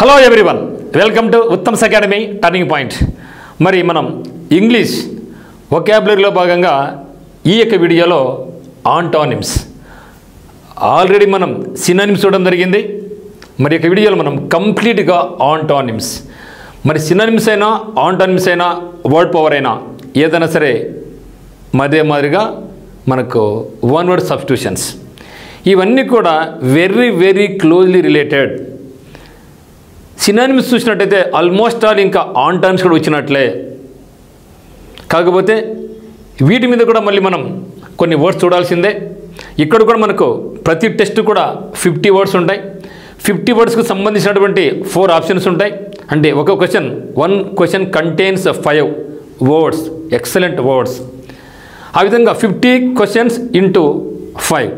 Hello everyone, welcome to Uttam's academy turning point. మరి మనం English వొకాబులరీలో భాగంగా ఈ యొక్క వీడియోలో ఆంటానిమ్స్ ఆల్రెడీ మనం సినానిమ్స్ చూడడం జరిగింది. మరి యొక్క వీడియోలో మనం కంప్లీట్గా ఆంటానిమ్స్, మరి సినానిమ్స్ అయినా ఆంటానిమ్స్ అయినా వర్డ్ పవర్ అయినా ఏదైనా సరే అదే మాదిరిగా మనకు వన్ వర్డ్ సబ్స్టిట్యూషన్స్ ఇవన్నీ కూడా very very closely related. Synonyms చూసినట్టయితే ఆల్మోస్ట్ ఆల్ ఇంకా ఆంటానిమ్స్ కూడా వచ్చినట్లే. కాకపోతే వీటి మీద కూడా మళ్ళీ మనం కొన్ని వర్డ్స్ చూడాల్సిందే. ఇక్కడ కూడా మనకు ప్రతి టెస్ట్ కూడా 50 వర్డ్స్ ఉంటాయి. 50 వర్డ్స్కు సంబంధించినటువంటి 4 ఆప్షన్స్ ఉంటాయి. అంటే ఒక question, 1 question contains 5 words, excellent words. ఆ విధంగా 50 క్వశ్చన్స్ ఇంటూ 5,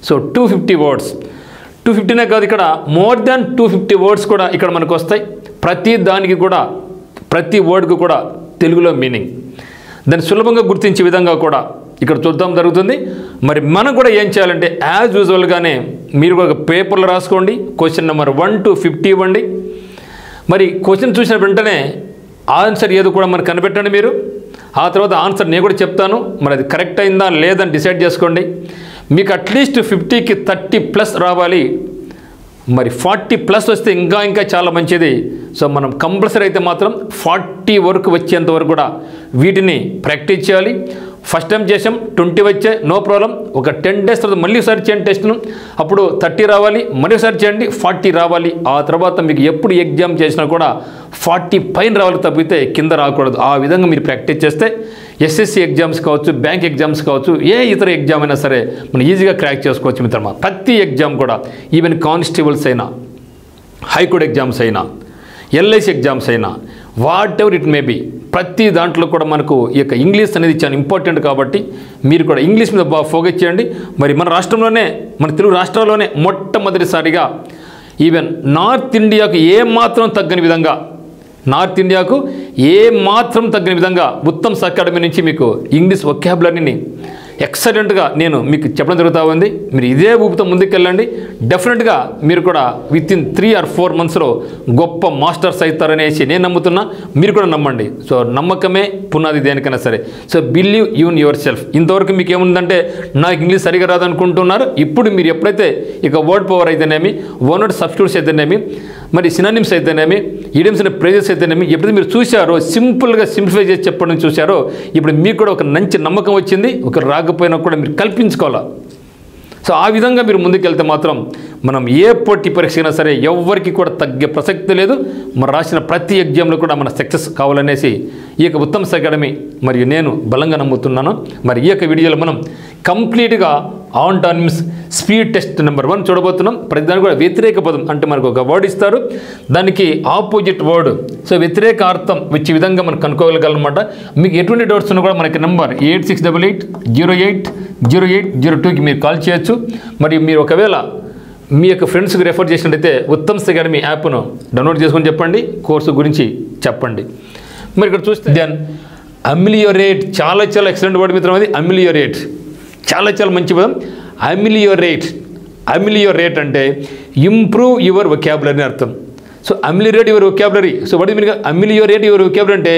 సో 250 వర్డ్స్. 250నే కాదు, ఇక్కడ మోర్ దాన్ 250 వర్డ్స్ కూడా ఇక్కడ మనకు వస్తాయి. ప్రతి దానికి కూడా, ప్రతి వర్డ్కి కూడా తెలుగులో మీనింగ్, దాన్ని సులభంగా గుర్తించే విధంగా కూడా ఇక్కడ చూద్దాం జరుగుతుంది. మరి మనం కూడా ఏం చేయాలంటే యాజ్ యూజువల్గానే మీరు కూడా ఒక పేపర్లో రాసుకోండి. క్వశ్చన్ నెంబర్ 1 to 50 ఇవ్వండి. మరి క్వశ్చన్ చూసిన వెంటనే ఆన్సర్ ఏదో కూడా మనకు కనిపెట్టండి మీరు. ఆ తర్వాత ఆన్సర్ నేను కూడా చెప్తాను, మరి అది కరెక్ట్ అయిందా లేదని డిసైడ్ చేసుకోండి. మీకు అట్లీస్ట్ 50కి 30+ రావాలి. మరి 40+ వస్తే ఇంకా ఇంకా చాలా మంచిది. సో మనం కంపల్సరీ అయితే మాత్రం 40 వరకు వచ్చేంత వరకు కూడా వీటిని ప్రాక్టీస్ చేయాలి. ఫస్ట్ టైం చేసాం 20 వచ్చాయి, నో ప్రాబ్లం. ఒక 10 days తర్వాత మళ్ళీ ఒకసారి చేయండి టెస్ట్ను, అప్పుడు 30 రావాలి. మళ్ళీ ఒకసారి చేయండి 40 రావాలి. ఆ తర్వాత మీకు ఎప్పుడు ఎగ్జామ్ చేసినా కూడా 40 పైన రావాలి, తప్పితే కింద రాకూడదు. ఆ విధంగా మీరు ప్రాక్టీస్ చేస్తే ఎస్ఎస్సి ఎగ్జామ్స్ కావచ్చు, బ్యాంక్ ఎగ్జామ్స్ కావచ్చు, ఏ ఇతర ఎగ్జామ్ అయినా సరే మనం ఈజీగా క్రాక్ చేసుకోవచ్చు మిత్రమా. ప్రతి ఎగ్జామ్ కూడా, ఈవెన్ కానిస్టేబుల్స్ అయినా, హైకోర్టు ఎగ్జామ్స్ అయినా, ఎల్ఐసి ఎగ్జామ్స్ అయినా, whatever it may be, ప్రతి దాంట్లో కూడా మనకు ఈ యొక్క ఇంగ్లీష్ అనేది చాలా ఇంపార్టెంట్. కాబట్టి మీరు కూడా ఇంగ్లీష్ మీద బాగా ఫోకస్ చేయండి. మరి మన రాష్ట్రంలోనే, మన తెలుగు రాష్ట్రాల్లోనే మొట్టమొదటిసారిగా ఈవెన్ నార్త్ ఇండియాకు ఏమాత్రం తగ్గని విధంగా, నార్త్ ఇండియాకు ఏమాత్రం తగ్గని విధంగా ఉత్తమ్స్ అకాడమీ నుంచి మీకు ఇంగ్లీష్ వొకాబులరీని ఎక్సలెంట్గా నేను మీకు చెప్పడం జరుగుతూ ఉంది. మీరు ఇదే ఊపితో ముందుకెళ్ళండి. డెఫినెట్గా మీరు కూడా వితిన్ 3 or 4 monthsలో గొప్ప మాస్టర్స్ అవుతారనేసి నేను నమ్ముతున్నా, మీరు కూడా నమ్మండి. సో నమ్మకమే పునాది దేనికైనా సరే. So believe in your self. ఇంతవరకు మీకు ఏముందంటే నాకు ఇంగ్లీష్ సరిగా రాదనుకుంటున్నారు. ఇప్పుడు మీరు ఎప్పుడైతే ఇక వర్డ్ పవర్ అయితేనేమి, వన్ వర్డ్ సబ్స్టిట్యూట్స్ అయితేనేమి, మరి సినానిమ్స్ అయితేనేమి, ఈడియమ్స్ అండ్ ఫ్రేజెస్ అయితేనేమి ఎప్పుడైతే మీరు చూశారో, సింపుల్గా సింప్లిఫై చేసి చెప్పడం చూశారో, ఇప్పుడు మీకు కూడా ఒక మంచి నమ్మకం వచ్చింది. ఒక రాకపోయినా కూడా మీరు కల్పించుకోవాలా. సో ఆ విధంగా మీరు ముందుకెళ్తే మాత్రం మనం ఏ పోటీ పరీక్ష అయినా సరే ఎవరికి కూడా తగ్గే ప్రసక్తి లేదు. మనం రాసిన ప్రతి ఎగ్జామ్లో కూడా మన సక్సెస్ కావాలనేసి ఈ యొక్క ఉత్తమ్స్ అకాడమీ మరియు నేను బలంగా నమ్ముతున్నాను. మరి ఈ యొక్క వీడియోలో మనం కంప్లీట్గా ఆంటానిమ్స్ స్పీడ్ టెస్ట్ నెంబర్ 1 చూడబోతున్నాం. ప్రతిదానికి కూడా వ్యతిరేక పదం అంటే మనకు ఒక వర్డ్ ఇస్తారు, దానికి ఆపోజిట్ వర్డ్, సో వ్యతిరేక అర్థం వచ్చే విధంగా మనం కనుక్కోగలగాలన్నమాట. మీకు ఎటువంటి డౌట్స్ ఉన్నా కూడా మనకి నెంబర్ 8688080802కి మీరు కాల్ చేయొచ్చు. మరియు మీరు ఒకవేళ మీ యొక్క ఫ్రెండ్స్కి రెఫర్ చేసినట్టయితే ఉత్తమ్స్ అకాడమీ యాప్ను డౌన్లోడ్ చేసుకొని చెప్పండి, కోర్సు గురించి చెప్పండి. మరి ఇక్కడ చూస్తే దెన్ అమిలియోరేట్, చాలా చాలా ఎక్సలెంట్ వర్డ్ మిత్రం. అది అమిలియోరేట్, చాలా చాలా మంచి పదం. అమిలియోరేట్, అమిలియోరేట్ అంటే ఇంప్రూవ్ యువర్ వొకాబులరీ అని అర్థం. So ameliorate your vocabulary. So what is meaning ameliorate your vocabulary అంటే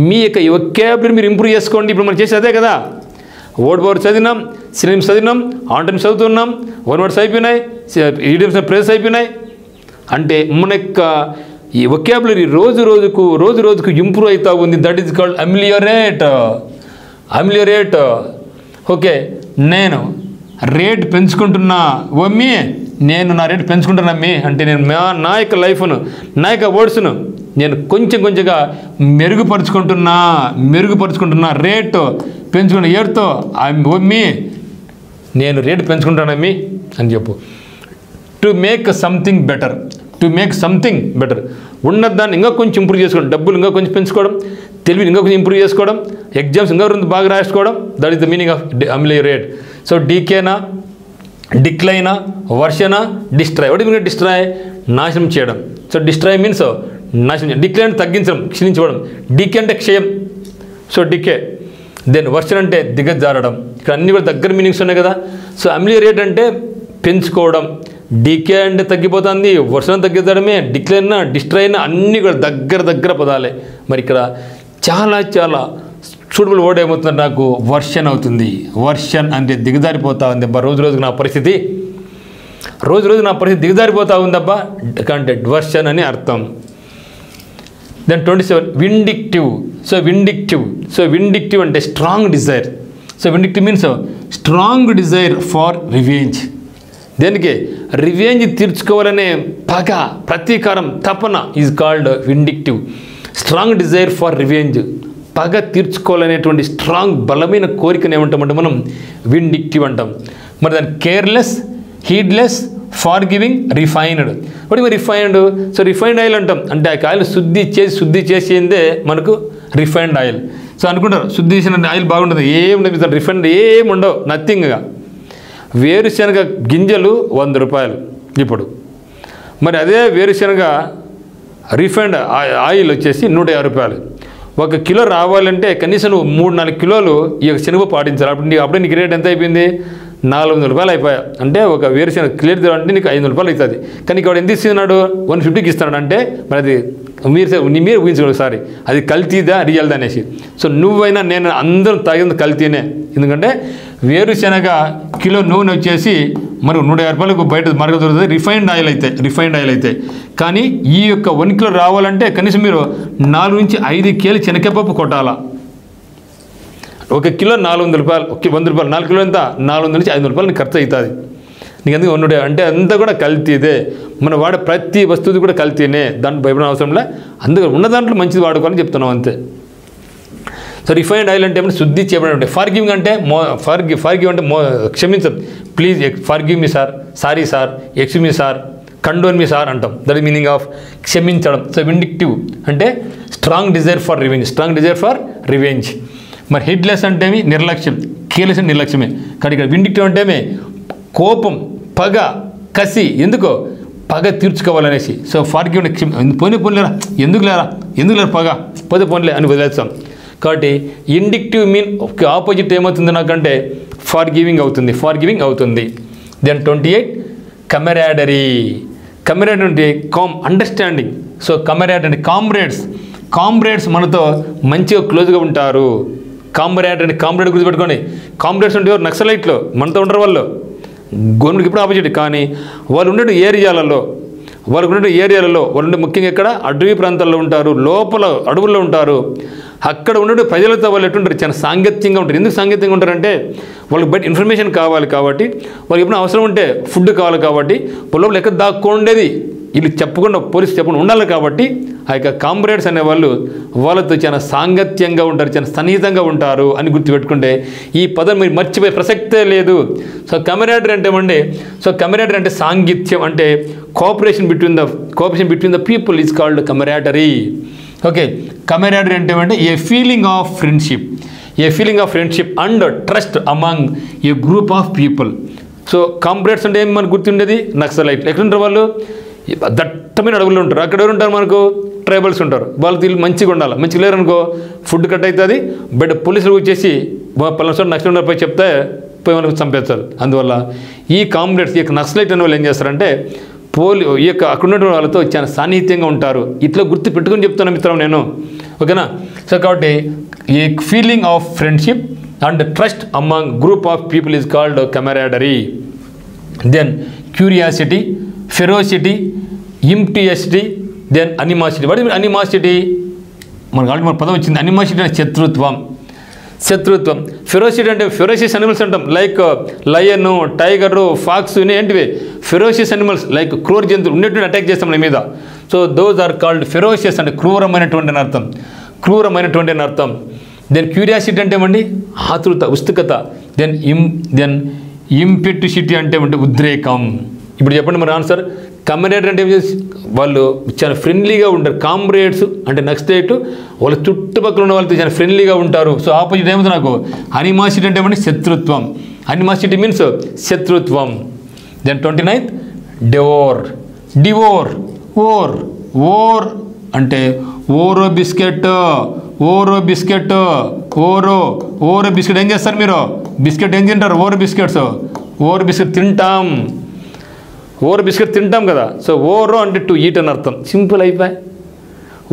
మీ యొక్క వొకాబులరీ మీరు ఇంప్రూవ్ చేసుకోండి. ఇప్పుడు మనం చేసేది అదే కదా. వర్డ్ పవర్ చదివినాం, సినానిమ్స్ చదివినాం, ఆంటానిమ్స్ చదువుతున్నాం, వన్ వర్డ్స్ అయిపోయినాయి, ఈడియమ్స్ అండ్ ఫ్రేజెస్ అయిపోయినాయి. అంటే మన యొక్క ఈ వొకాబులరీ రోజు రోజుకు ఇంప్రూవ్ అవుతూ ఉంది. That is called ameliorate. Ameliorate. Okay, నేను రేట్ పెంచుకుంటున్నా మమ్మీ, నేను నా రేట్ పెంచుకుంటున్నా అమ్మీ అంటే నేను నా యొక్క లైఫ్ను, నా యొక్క వర్డ్స్ను నేను కొంచెంగా మెరుగుపరుచుకుంటున్నా. రేటు పెంచుకున్న ఏడుతో మమ్మీ నేను రేటు పెంచుకుంటానమ్మీ అని చెప్పు. టు మేక్ సంథింగ్ బెటర్, ఉన్నదాన్ని ఇంకా కొంచెం ఇంప్రూవ్ చేసుకోవడం, డబ్బులు ఇంకా కొంచెం పెంచుకోవడం, తెలివిని ఇంకా కొంచెం ఇంప్రూవ్ చేసుకోవడం, ఎగ్జామ్స్ ఇంకా బాగా రాసుకోవడం. That is the meaning of ameliorate. So డీకేనా, డిక్లైనా, వర్షనా, డిస్ట్రాయ్. What mean destroy? నాశనం చేయడం. సో డిస్ట్రాయ్ మీన్స్ నాశనం చేయడం. డిక్లైన్ తగ్గించడం, క్షీణించుకోవడం. డీకే అంటే క్షయం, సో డికే. దెన్ వర్షన్ అంటే దిగజారడం. ఇక్కడ అన్ని కూడా దగ్గర మీనింగ్స్ ఉన్నాయి కదా. సో అమిలియోరేట్ అంటే పెంచుకోవడం, డీకే అంటే తగ్గిపోతుంది, వర్షం తగ్గిపోవడమే, డిక్లైన్ డిస్ట్రాయ్ అన్నీ కూడా దగ్గర పదాలే. మరి ఇక్కడ చాలా చాలా సూటబుల్ వర్డ్ ఏమవుతుంది, నాకు వర్షన్ అవుతుంది. వర్షన్ అంటే దిగజారిపోతా ఉంది అబ్బా, రోజుకు నా పరిస్థితి దిగజారిపోతూ ఉందబ్బా అంటే వర్షన్ అని అర్థం. Then 27 vindictive. సో విండిక్టివ్ అంటే strong desire. So vindictive means strong desire for revenge. దేనికి? రివెంజ్ తీర్చుకోవాలనే పగ, ప్రతీకారం, తపన is called vindictive. Strong desire for revenge, పగ తీర్చుకోవాలనేటువంటి స్ట్రాంగ్ బలమైన కోరికను ఏమంటామంటే మనం విండిక్టివ్ అంటాం. మరి దాన్ని కేర్లెస్, హీడ్లెస్, ఫార్ గివింగ్, రిఫైన్డ్. వాటి మరి రిఫైన్డ్. సో రిఫైన్డ్ ఆయిల్ అంటాం, అంటే ఆ ఆయిల్ శుద్ధి చేసిందే మనకు రిఫైన్డ్ ఆయిల్. సో అనుకుంటారు శుద్ధి చేసిన ఆయిల్ బాగుంటుంది, ఏముండదు రిఫైన్డ్ ఏముండవు, నథింగ్గా. వేరుశనగ గింజలు 100 రూపాయలు ఇప్పుడు. మరి అదే వేరుశనగ రిఫైన్డ్ ఆయిల్ వచ్చేసి 150 రూపాయలు. 1 కిలో రావాలంటే కనీసం నువ్వు 3-4 కిలోలు ఈ యొక్క శనగ పాటించాలి. అప్పుడే నీకు రేట్ ఎంత అయిపోయింది? 400 రూపాయలు అయిపోయా. అంటే ఒక వేరుశనగ క్లియర్ అంటే నీకు 500 రూపాయలు అవుతుంది. కానీ ఇక్కడ ఎంత ఇస్తున్నాడు? 150కి ఇస్తున్నాడు. అంటే మరి అది మీరు ఊహించుకోండి ఒకసారి, అది కల్తీదా రియల్దా అనేసి. సో నువ్వైనా నేను అందరం తాగింది కల్తీనే. ఎందుకంటే వేరుశనగ కిలో నూనె వచ్చేసి మరి 150 రూపాయలకు బయట మార్కెట్ దొరుకుతుంది రిఫైన్డ్ ఆయిల్ అయితే. కానీ ఈ యొక్క 1 కిలో రావాలంటే కనీసం మీరు 4 నుంచి 5 కేజీలు శనగపప్పు కొట్టాలా. 1 కిలో 400 రూపాయలు, 100 రూపాయలు, 4 కిలో ఎంత? 400 నుంచి 500 రూపాయలు నీకు ఖర్చు అవుతుంది. నీకు ఎందుకు 100 అంటే అంతా కూడా కల్తీదే. మనం వాడే ప్రతి వస్తువు కూడా కల్తీనే, దాంట్లో భయపడిన అవసరంలే. అందుకే ఉన్న దాంట్లో మంచిది వాడుకోవాలని చెప్తున్నాం అంతే. సో రిఫైన్డ్ ఆయిల్ అంటే ఏమైనా శుద్ధి చేయబడి. ఫార్ గివింగ్ అంటే ఫార్ గివ్ అంటే క్షమించం, please forgive me sir, sorry sir, excuse me sir, condone me sir అంటాం. దట్ మీనింగ్ ఆఫ్ క్షమించడం. సో విండిక్టివ్ అంటే స్ట్రాంగ్ డిజైర్ ఫర్ రివెంజ్. మరి హెడ్లెస్ అంటే నిర్లక్ష్యం, కేర్లెస్ అంటే నిర్లక్ష్యమే. కానీ ఇక్కడ విండిక్టివ్ అంటే కోపం, పగ, కసి. ఎందుకో పగ తీర్చుకోవాలనేసి. సో ఫార్ గివ్ పోనీలేరా, ఎందుకు లేరా పగ, పోన్లే అని వదిలేస్తాం. కాబట్టి ఇండిక్టివ్ మీన్ ఆపోజిట్ ఏమవుతుంది నాకంటే ఫార్ గివింగ్ అవుతుంది. దెన్ 28 కమెరాడరీ అంటే అండర్స్టాండింగ్. సో కమెరాడ్ అంటే కామ్రేడ్స్ మనతో మంచిగా క్లోజ్గా ఉంటారు. కామ్రేడ్ గుర్తుపెట్టుకోండి. కామ్రేడ్స్ అంటే నక్సలైట్లు మనతో ఉండరు, వాళ్ళు గవర్నమెంట్కి ఇప్పుడు ఆపోజిట్. కానీ వాళ్ళు ఉండే ఏరియాలలో వాళ్ళు ఉండే ముఖ్యంగా ఇక్కడ అడవి ప్రాంతాల్లో ఉంటారు, లోపల అడవుల్లో ఉంటారు. అక్కడ ఉండే ప్రజలతో వాళ్ళు ఎట్టుంటారు? చాలా సాంగత్యంగా ఉంటారు. ఎందుకు సాంగత్యంగా ఉంటారంటే వాళ్ళకి బయట ఇన్ఫర్మేషన్ కావాలి కాబట్టి, వాళ్ళకి ఎప్పుడైనా అవసరం ఉంటే ఫుడ్ కావాలి కాబట్టి, లోపల ఎక్కడ దాక్కోండేది వీళ్ళు పోలీసు చెప్పకుండా ఉండాలి. కాబట్టి ఆ యొక్క కామ్రేడ్స్ అనేవాళ్ళు వాళ్ళతో చాలా సాంగత్యంగా ఉంటారు, చాలా సన్నిహితంగా ఉంటారు అని గుర్తుపెట్టుకుంటే ఈ పదం మీరు మర్చిపోయే ప్రసక్తే లేదు. సో కమెరాడరీ అంటే సాంగిత్యం, అంటే cooperation between the people is called camaraderie. Okay, camaraderie అంటే a feeling of friendship and trust among a group of people. So comrades అంటే ఏమి మనకు గుర్తుండేది? నక్సలైట్. ఎక్కడుంటారు వాళ్ళు? దట్టమైన అడవుల్లో ఉంటారు. అక్కడ ఎవరు ఉంటారు? మనకు ట్రైబల్స్ ఉంటారు. వాళ్ళకి వీళ్ళు మంచిగా ఉండాలి. మంచిగా లేరనుకో ఫుడ్ కట్ అవుతుంది. బట్ పోలీసులు వచ్చేసి పలానా చోట నక్సలైట్ పోయి చెప్తే పోయి మనకు చంపేస్తారు. అందువల్ల ఈ కామ్రేడ్స్, ఈ యొక్క నక్సలైట్ అనే వాళ్ళు ఏం చేస్తారంటే ఈ యొక్క అక్కడ ఉన్న వాళ్ళతో చాలా సాన్నిహిత్యంగా ఉంటారు. ఇట్లా గుర్తు పెట్టుకుని చెప్తాను మిత్రం నేను, ఓకేనా? సో కాబట్టి ఈ feeling of friendship and trust among group of people is called camaraderie. Then curiosity, ferocity, impetuosity, then animosity. What is animosity? మనకు ఆల్రెడీ మన పదం వచ్చింది. అనిమాసిటీ అంటే శత్రుత్వం. ఫెరోసిటీ అంటే ఫెరోషియస్ అనిమల్స్ అంటాం. లైక్ లయన్, టైగరు, ఫాక్స్, ఏంటివి ఫెరోషియస్ అనిమల్స్, లైక్ క్రూర జంతువులు ఉన్నటువంటి అటాక్ చేస్తాం మన మీద. So those are called ferocious అంటే క్రూరమైనటువంటి అని అర్థం. దెన్ క్యూరియాసిటీ అంటే ఏమండి? ఆతృత, ఉత్సుకత. దెన్ ఇంపెటిసిటీ అంటే ఉద్రేకం. ఇప్పుడు చెప్పండి మరి ఆన్సర్. కమెరాడరీ అంటే వాళ్ళు చాలా ఫ్రెండ్లీగా ఉంటారు. కామ్రేడ్స్ అంటే నక్సలైట్ వాళ్ళ చుట్టుపక్కల ఉన్న వాళ్ళతో చాలా ఫ్రెండ్లీగా ఉంటారు. సో ఆపోజిట్ ఏమవుతుంది నాకు? అనిమాసిటీ అంటే ఏమంటే శత్రుత్వం. అనిమాసిటీ మీన్స్ శత్రుత్వం. Then 29 devour. ఓర్ అంటే ఓరో బిస్కెట్ ఏం చేస్తారు మీరు? బిస్కెట్ ఏం తింటారు? ఓరో బిస్కెట్ తింటాం. ఓరో బిస్కెట్ తింటాం కదా. సో ఓరో అంటే టు ఈట్ అని అర్థం. సింపుల్ అయిపోయి.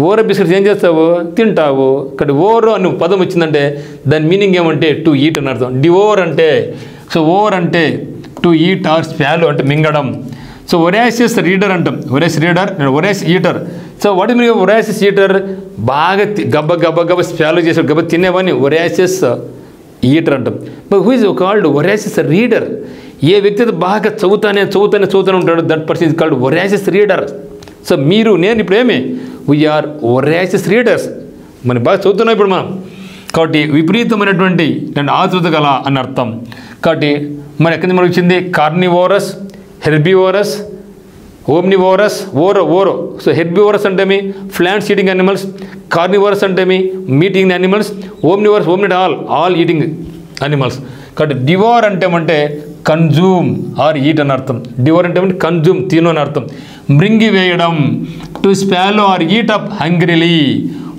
ఓరో బిస్కెట్స్ ఏం చేస్తావు? తింటావు. ఇక్కడ ఓరో అని పదం వచ్చిందంటే దాని మీనింగ్ ఏమంటే టు ఈట్ అని అర్థం. డివోర్ అంటే, సో ఓవర్ అంటే టు ఈట్ ఆర్ స్పాలో అంటే మింగడం. సో ఒరాసిస్ రీడర్ అంటాం. Voracious reader, voracious eater. So what is meaning voracious eater? బాగా గబ్బ స్పాలో చేసాడు, గబ్బ తినేవాడిని ఒరాసిస్ ఈటర్ అంటాం. But who is called voracious reader? ఏ వ్యక్తి అయితే బాగా చదువుతానే ఉంటాడు, that person is called voracious reader. So మీరు నేను ఇప్పుడు ఏమి వీఆర్ ఒరాసిస్ రీడర్స్, మనం బాగా చదువుతున్నాం ఇప్పుడు మనం. కాబట్టి విపరీతమైనటువంటి ఆతృత గల అని అర్థం. కాబట్టి మరి ఎక్కడి నుంచి మనకు వచ్చింది? కార్నివోరస్, హెర్బివోరస్, ఓమ్నివోరస్, ఓరో. సో హెర్బివోరస్ అంటే మీ ప్లాంట్స్ ఈటింగ్ యానిమల్స్, కార్నివోరస్ అంటే మీ మీట్ ఈటింగ్ యానిమల్స్, ఓమ్నివోరస్ ఓమ్నిట్ ఆల్ ఈటింగ్ యానిమల్స్. కాబట్టి డివోర్ అంటే కన్జ్యూమ్ ఆర్ ఈట్ అని అర్థం. డివోర్ అంటే కన్జ్యూమ్ తిను అని అర్థం. మృంగి వేయడం, టు స్పాలో ఆర్ ఈట్ అప్ హంగ్రీలీ,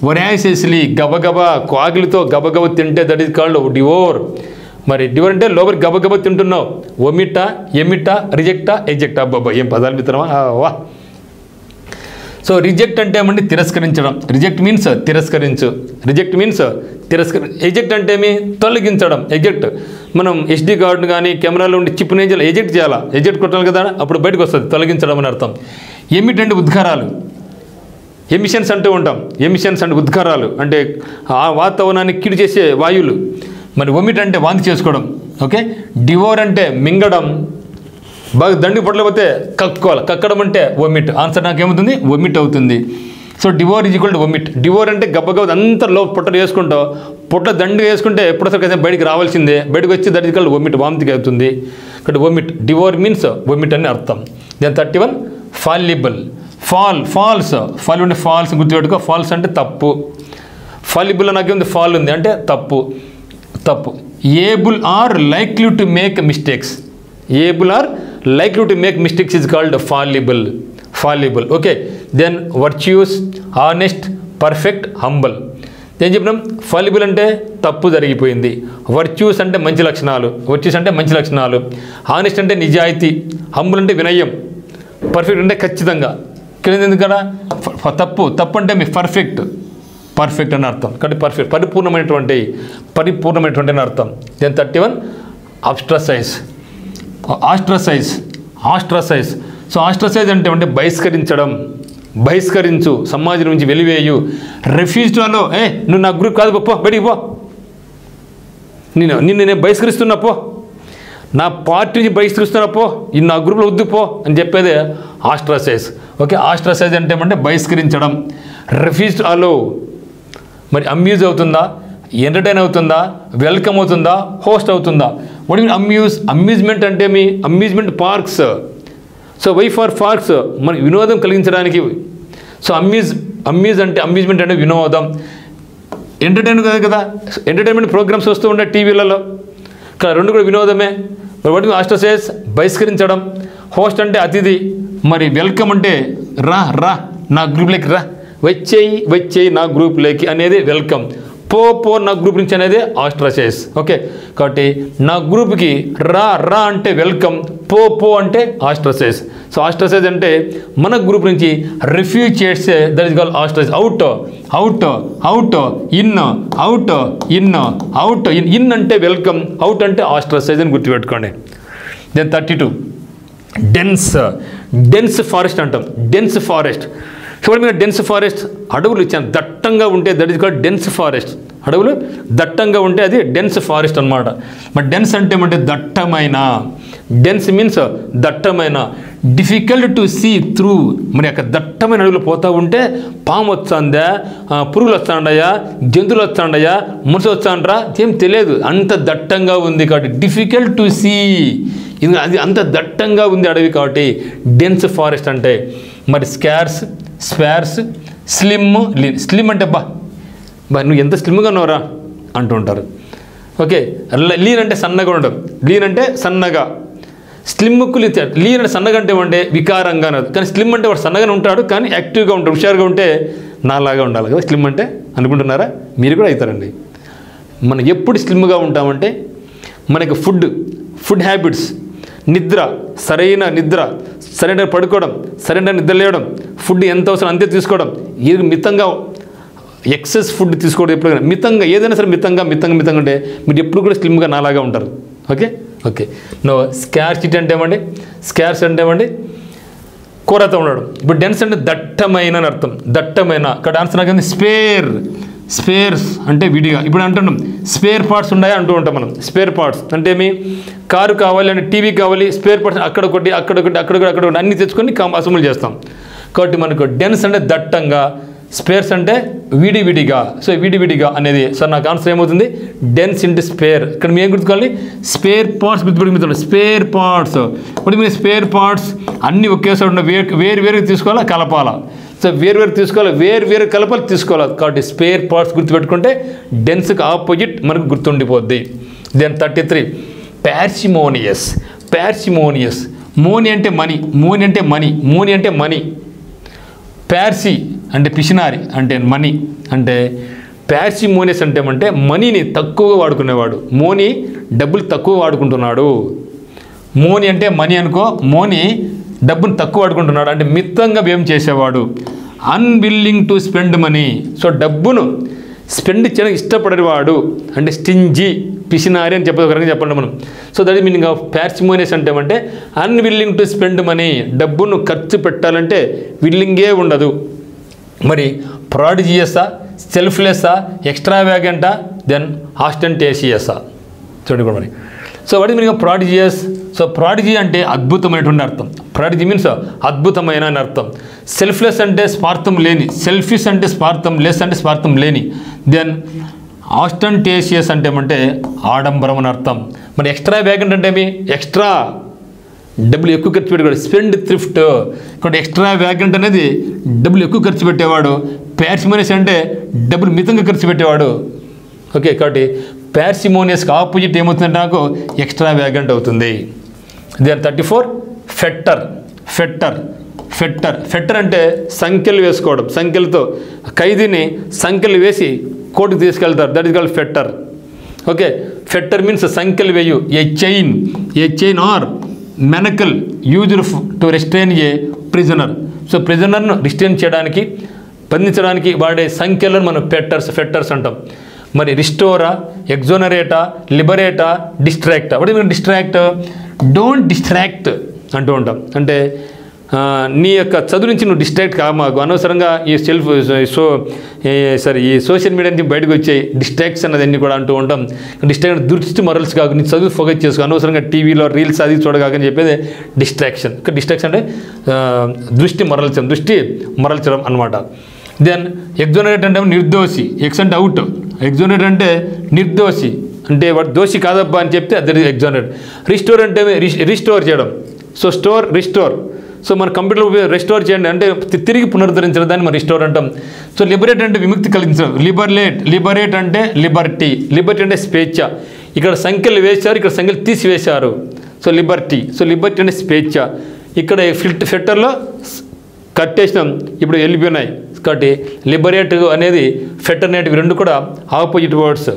ఒరాసిస్లీ గబగబా ఆకలితో గబగబ తింటే దట్ ఈస్ కాల్డ్ డివోర్. మరి డివోర్ అంటే లోపలికి గబగబ తింటున్నావు. ఒమిటా, ఎమిటా, రిజెక్టా, ఎజెక్టా. అబ్బాబ్బా ఏం పదాలు మిత్రమా, వా. సో రిజెక్ట్ అంటే ఏమంటే తిరస్కరించడం. రిజెక్ట్ మీన్స్ తిరస్కరించు. ఎజెక్ట్ అంటే ఏమి? తొలగించడం. ఎజెక్ట్ మనం SD కార్డును కానీ కెమెరాలో ఉండి చిప్ నుంచి ఎజెక్ట్ చేయాలా, ఎజెక్ట్ కొట్టాలి కదా, అప్పుడు బయటకు వస్తుంది. తొలగించడం అని అర్థం. ఎమిట్ అంటే ఉద్గారాలు. ఎమిషన్స్ అంటూ ఉంటాం. ఎమిషన్స్ అంటే ఉద్గారాలు, అంటే ఆ వాతావరణాన్ని కిడి చేసే వాయువులు. మరి ఒమిట్ అంటే వాంతి చేసుకోవడం. ఓకే. డివోర్ అంటే మింగడం, బాగా దండి పొట్టలేకపోతే కక్కోవాలి. కక్కడం అంటే ఒమిట్. ఆన్సర్ నాకేమవుతుంది? ఒమిట్ అవుతుంది. So devour is equal to omit. Devour అంటే గబ్బగబ్బ అంతా పొట్టలు వేసుకుంటావు, పొట్ల దండి వేసుకుంటే ఎప్పుడోసారి కదా బయటికి రావాల్సిందే, బయటకు వచ్చి దట్ ఈజ్ ఈక్వల్ ఒమిట్, వాంతికి అవుతుంది. ఇక్కడ ఒమిట్, డివోర్ మీన్స్ ఒమిట్ అని అర్థం. Then 31 fallible. ఫాల్స్ అంటే ఫాల్స్ గుర్తుపెట్టుకో. ఫాల్స్ అంటే తప్పు. ఫాలిబుల్ నాకేముంది? ఫాల్ ఉంది అంటే తప్పు. Able or likely to make mistakes. Able or likely to make mistakes is called fallible. Okay. Then virtues, honest, perfect, humble. ఏం చెప్పినాం? ఫాలిబుల్ అంటే తప్పు జరిగిపోయింది. వర్చ్యూస్ అంటే మంచి లక్షణాలు. ఆనెస్ట్ అంటే నిజాయితీ. హంబుల్ అంటే వినయం. పర్ఫెక్ట్ అంటే ఖచ్చితంగా. ఇక్కడ ఎందుకన్నా తప్పు అంటే మీ పర్ఫెక్ట్ అని అర్థం. కాబట్టి పర్ఫెక్ట్ పరిపూర్ణమైనటువంటి అని అర్థం. దెన్ 31 ఆస్ట్రసైజ్. సో ఆస్ట్రసైజ్ అంటే బహిష్కరించు, సమాజం నుంచి వెలివేయు. రిఫ్యూజ్డ్ అలో, నువ్వు నా గ్రూప్ కాదు పో, బయటికి పో, నేను బహిష్కరిస్తున్నా పో, నా పార్టీ నుంచి బహిష్కరిస్తున్నా పో, నా గ్రూప్లో వద్దు పో అని చెప్పేదే ఆస్ట్రసైజ్. ఓకే. ఆస్ట్రసైజ్ అంటే బహిష్కరించడం. రిఫ్యూజ్డ్ అలో, మరి అమ్యూజ్ అవుతుందా, ఎంటర్టైన్ అవుతుందా, వెల్కమ్ అవుతుందా, హోస్ట్ అవుతుందా? వాట్ మీన్ అమ్యూజ్మెంట్ అంటే మీ amusement parks. So why for parks, మనకి వినోదం కలిగించడానికి. సో అమ్యూజ్మెంట్ అంటే వినోదం. ఎంటర్టైన్ కదా, ఎంటర్టైన్మెంట్ ప్రోగ్రామ్స్ వస్తూ ఉంటాయి టీవీలలో, ఇక్కడ రెండు కూడా వినోదమే. వాటి ఆస్ట్రసైజ్ బహిష్కరించడం. హోస్ట్ అంటే అతిథి. మరి వెల్కమ్ అంటే రా నా గ్రూప్లోకి రా, వచ్చేయి నా గ్రూప్లోకి అనేది వెల్కమ్. పో నా గ్రూప్ నుంచి అనేది ఆస్ట్రసైజ్. ఓకే. కాబట్టి నా గ్రూప్కి రా అంటే వెల్కమ్, పో అంటే ఆస్ట్రసైజ్. సో ఆస్ట్రసైజ్ అంటే మన గ్రూప్ నుంచి రిఫ్యూజ్ చేస్తే that is called ostracise. Out in అంటే వెల్కమ్, అవుట్ అంటే ఆస్ట్రసైజ్ అని గుర్తుపెట్టుకోండి. దెన్ 32 డెన్స్ ఫారెస్ట్ అంటాం. చూడండి మీరు, డెన్స్ ఫారెస్ట్ అడవులు చాలా దట్టంగా ఉంటే that is called dense forest. అడవులు దట్టంగా ఉంటే అది డెన్స్ ఫారెస్ట్ అనమాట. మరి డెన్స్ అంటే ఏమంటే దట్టమైన. డెన్స్ మీన్స్ దట్టమైన. Difficult to see through. మరి అక్కడ దట్టమైన అడవులు పోతూ ఉంటే పాము వస్తుందా, పురుగులు వస్తాండయా, జంతువులు వస్తాండయా, మునుసు వస్తాండ్రా ఏం తెలియదు, అంత దట్టంగా ఉంది. కాబట్టి డిఫికల్ట్ టు సీ, ఇది అది అంత దట్టంగా ఉంది అడవి, కాబట్టి డెన్స్ ఫారెస్ట్ అంటే. మరి స్పార్స్, స్లిమ్ అంటే బా నువ్వు ఎంత స్లిమ్గా ఉన్నావురా అంటూ ఉంటారు. ఓకే. లీన్ అంటే సన్నగా ఉండడం. లీన్ అంటే సన్నగా. స్లిమ్కు లీన్ అంటే సన్నగా అంటే ఏమంటే వికారంగా అన్నది. కానీ స్లిమ్ అంటే వాడు సన్నగానే ఉంటాడు కానీ యాక్టివ్గా ఉంటాడు, హుషారుగా ఉంటే నాలాగా ఉండాలి కదా స్లిమ్ అంటే అనుకుంటున్నారా? మీరు కూడా అవుతారండి. మనం ఎప్పుడు స్లిమ్గా ఉంటామంటే మనకి ఫుడ్ హ్యాబిట్స్, నిద్ర, సరైన నిద్ర, సరైన పడుకోవడం, సరైన నిద్ర లేవడం, ఫుడ్ ఎంత అవసరం అంతే తీసుకోవడం, ఇది మితంగా ఎక్సెస్ ఫుడ్ తీసుకోవడం ఎప్పుడు మితంగా, ఏదైనా సరే మితంగా ఉంటే మీరు ఎప్పుడు కూడా స్లిమ్గా నాలాగా ఉంటారు. ఓకే నో స్కార్సిటీ అంటే ఏమండి? స్కార్స్ అంటే ఏమండి? కొరత ఉండడం. ఇప్పుడు డెన్స్ అంటే దట్టమైన అని అర్థం, దట్టమైన. ఇక్కడ ఆన్సర్ నాకు స్పేర్స్ అంటే విడిగా. ఇప్పుడు అంటున్నాం స్పేర్ పార్ట్స్ ఉన్నాయా అంటూ ఉంటాం మనం. స్పేర్ పార్ట్స్ అంటే ఏమి? కారు కావాలి అంటే టీవీ కావాలి, స్పేర్ పార్ట్స్ అక్కడొకటి అన్ని తెచ్చుకొని అసెంబ్లీ చేస్తాం. కాబట్టి మనకు డెన్స్ అంటే దట్టంగా, స్పేర్స్ అంటే విడివిడిగా. సో విడివిడిగా అనేది సార్ నాకు ఆన్సర్ ఏమవుతుంది? Dense into spare. ఇక్కడ మేము ఏం గుర్తుకోవాలి? స్పేర్ పార్ట్స్ గుర్తుపెట్టుకుంటాం. స్పేర్ పార్ట్స్ ఇప్పుడు మీరు స్పేర్ పార్ట్స్ అన్నీ ఒకేసారి ఉన్న వేరు తీసుకోవాలా, కలపాలా? సో వేరు తీసుకోవాలి, వేరు కలపాలి, తీసుకోవాలి. కాబట్టి స్పేర్ పార్ట్స్ గుర్తుపెట్టుకుంటే డెన్స్కి ఆపోజిట్ మనకు గుర్తుండిపోద్ది. దెన్ 33 పార్సిమోనియస్. మోని అంటే మనీ. పార్సి అంటే పిసినారి అంటే మనీ. అంటే పార్సిమోనియస్ అంటే మనీని తక్కువగా వాడుకునేవాడు. మోని డబ్బులు తక్కువ వాడుకుంటున్నాడు. మోని అంటే మనీ అనుకో, మోని డబ్బును తక్కువ వాడుకుంటున్నాడు అంటే మితంగా వ్యయం చేసేవాడు. Unwilling to spend money. So డబ్బును స్పెండ్ చేయడం ఇష్టపడేవాడు అంటే స్టింజీ, పిసినారి అని చెప్పండి మనం. So that is meaning of parsimonious అంటే అన్విల్లింగ్ టు స్పెండ్ మనీ. డబ్బును ఖర్చు పెట్టాలంటే విల్లింగే ఉండదు. మరి ప్రాడిజియసా, సెల్ఫ్లెస్సా, ఎక్స్ట్రావాగెంటా, దెన్ ఆస్టెంటేషియసా? చూడండి మరి. So what is meaning of prodigious? So prodigy అంటే అద్భుతమైనటువంటి అర్థం. ప్రాడిజీ మీన్స్ అద్భుతమైన అని అర్థం. సెల్ఫ్లెస్ అంటే స్వార్థం లేని, సెల్ఫిష్ అంటే స్వార్థం, లెస్ అంటే స్వార్థం లేని. దెన్ ఆస్టెంటేషియస్ అంటే ఆడంబరం అని అర్థం. మరి ఎక్స్ట్రా వ్యాగెంట్ అంటే ఏమి? ఎక్స్ట్రా డబ్బులు ఎక్కువ ఖర్చు పెట్టేవాడు, స్పెండ్ థ్రిఫ్ట్. కాబట్టి ఎక్స్ట్రా వ్యాగెంట్ అనేది డబ్బులు ఎక్కువ ఖర్చు పెట్టేవాడు. పార్సిమోనియస్ అంటే డబ్బులు మితంగా ఖర్చు పెట్టేవాడు. ఓకే, కాబట్టి పార్సిమోనియస్కి ఆపోజిట్ ఏమవుతుందంటే నాకు ఎక్స్ట్రా వ్యాగెంట్ అవుతుంది. దెన్ 34 ఫెట్టర్ అంటే సంఖ్యలు వేసుకోవడం. సంఖ్యలతో ఖైదీని సంఖ్యలు వేసి కోర్టుకు తీసుకెళ్తారు. That is called fetter. Okay, fetter means సంఖ్యలు వేయు. A chain or manacle used to restrain a prisoner. So ప్రిజనర్ను రిస్ట్రైన్ చేయడానికి, బంధించడానికి వాడే సంఖ్యలను మనం ఫెట్టర్స్ అంటాం. మరి రిస్టోరా, ఎగ్జోనరేటా, లిబరేటా, డిస్ట్రాక్టా. What is distract? Don't distract అంటూ ఉంటాం. అంటే నీ యొక్క చదువు నుంచి నువ్వు డిస్ట్రాక్ట్ కామాకు, అనవసరంగా ఈ ఈ సోషల్ మీడియా నుంచి బయటకు వచ్చే డిస్ట్రాక్షన్ అదన్నీ కూడా అంటూ ఉంటాం. డిస్ట్రాక్ట్ దృష్టి మరల్స్ కాకు, నీ చదువు ఫోకస్ చేసుకో, అనవసరంగా టీవీలో రీల్స్ అది చూడగాకని చెప్పేది డిస్ట్రాక్షన్. ఇక్కడ డిస్ట్రాక్షన్ అంటే దృష్టి మరల్చడం అనమాట. దెన్ ఎగ్జోనరేట్ అంటే నిర్దోషి. ఎక్స్ అంటే అవుట్, ఎగ్జోనరేట్ అంటే నిర్దోషి అంటే వాడు దోషి కాదబ్బా అని చెప్తే అది ఎగ్జోనరేట్. రిస్టోర్ అంటే రిస్టోర్ చేయడం. So restore. సో మన కంప్యూటర్లో రెస్టోర్ చేయండి అంటే తిరిగి పునరుద్ధరించడం, దాన్ని మనం రిస్టోర్ అంటాం. సో లిబరేట్ అంటే విముక్తి కలిగించడం. లిబరేట్ అంటే లిబర్టీ అంటే స్వేచ్ఛ. ఇక్కడ సంఖ్యలు వేశారు, ఇక్కడ సంఖ్యలు తీసివేశారు. సో లిబర్టీ అంటే స్వేచ్ఛ. ఇక్కడ ఫెట్టర్లో కట్టేసినాం, ఇప్పుడు వెళ్ళిపోయినాయి. కాబట్టి లిబరేట్ అనేది ఫెట్టర్ అనేటివి రెండు కూడా opposite words.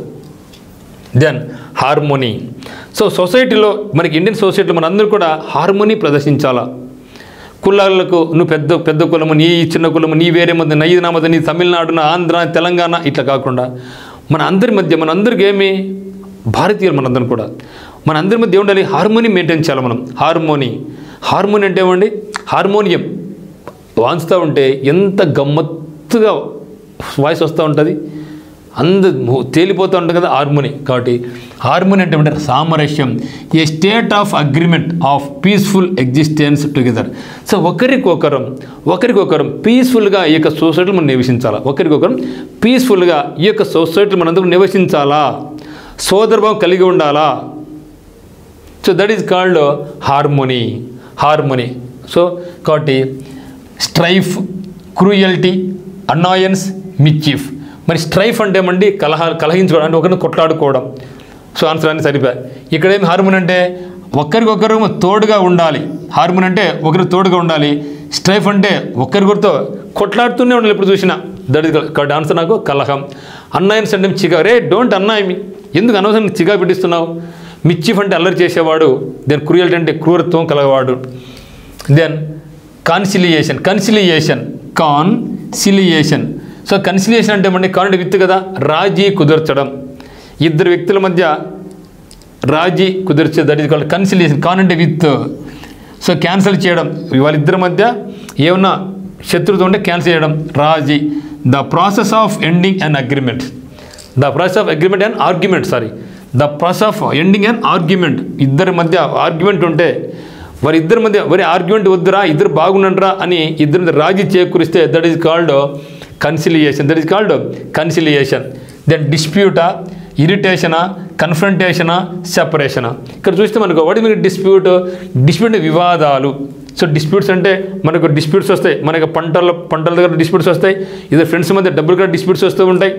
Then harmony. So సొసైటీలో మనకి ఇండియన్ సొసైటీలో మనందరూ కూడా హార్మోనీ ప్రదర్శించాలా. కులాలకు నువ్వు పెద్ద కులము, నీ చిన్న కులము, నీ వేరే మధ్య, నైదు నా మధ్య, నీ తమిళనాడు, ఆంధ్ర, తెలంగాణ ఇట్లా కాకుండా మనందరికి ఏమి భారతీయులు మనందరం కూడా మనందరి మధ్య ఉండాలి. హార్మోనీ మెయింటైన్ చేయాలి మనం. హార్మోనీ అంటే ఏమండి? హార్మోనియం వాంచుతూ ఉంటే ఎంత గమ్మత్తుగా వాయిస్ వస్తూ ఉంటుంది, తేలిపోతూ ఉంటుంది కదా హార్మోనీ. కాబట్టి హార్మోనీ అంటే ఏమంటారు? సామరస్యం. A state of agreement of peaceful existence together. So ఒకరికొకరం పీస్ఫుల్గా ఈ యొక్క సొసైటీలో మనం నివసించాలా. ఒకరికొకరం పీస్ఫుల్గా ఈ యొక్క సొసైటీలో మనందరూ నివసించాలా, సోదరభావం కలిగి ఉండాలా. So that is called harmony. So కాబట్టి స్ట్రైఫ్, క్రూయల్టీ, అనాయన్స్, మిస్చీఫ్. మరి స్ట్రైఫ్ అంటే ఏమండి? కలహించుకోవడం అంటే ఒకరిని కొట్లాడుకోవడం. సో ఆన్సర్ అన్ని సరిపోయి. ఇక్కడ ఏమి హార్మోనీ అంటే ఒకరికొకరు తోడుగా ఉండాలి. హార్మోనీ అంటే ఒకరు తోడుగా ఉండాలి. స్ట్రైఫ్ అంటే ఒకరికొకరితో కొట్లాడుతూనే ఉండాలి ఎప్పుడు చూసినా. దట్ ఈస్ కాబట్టి ఆన్సర్ నాకు కలహం. అన్నాయన్స్ అంటే చిగా, రే డోంట్ అన్నాయ్ మీ, ఎందుకు అనవసరం చిగా పెట్టిస్తున్నావు. మిస్చీఫ్ అంటే అల్లరి చేసేవాడు. దెన్ క్రూయల్టీ అంటే క్రూరత్వం కలగవాడు. Then conciliation. సో కన్సిలియేషన్ అంటే ఏమంటే కాన్ అంటే విత్ కదా, రాజీ కుదర్చడం, ఇద్దరు వ్యక్తుల మధ్య రాజీ కుదిర్చే, దట్ ఈస్ కాల్డ్ కన్సిలియేషన్. కాన్ అంటే విత్. సో క్యాన్సిల్ చేయడం, వాళ్ళిద్దరి మధ్య ఏమన్నా శత్రుత్వం ఉంటే క్యాన్సిల్ చేయడం, రాజీ. The process of ending and agreement. The process of agreement and argument, the process of ending and argument. ఇద్దరి మధ్య ఆర్గ్యుమెంట్ ఉంటే వారిద్దరి మధ్య వరి ఆర్గ్యుమెంట్ వద్దురా, ఇద్దరు బాగుండండిరా అని ఇద్దరి మధ్య రాజీ చేకూరిస్తే that is called conciliation. Then డిస్ప్యూటా, ఇరిటేషనా, కన్ఫ్రంటేషనా, సెపరేషనా. ఇక్కడ చూస్తే మనకు వాటి మీద డిస్ప్యూట్ వివాదాలు. సో డిస్ప్యూట్స్ అంటే మనకు డిస్ప్యూట్స్ వస్తాయి, మనకు పంటల దగ్గర డిస్ప్యూట్స్ వస్తాయి, ఇద్దరు ఫ్రెండ్స్ మధ్య డబ్బులు కూడా డిస్ప్యూట్స్ వస్తూ ఉంటాయి.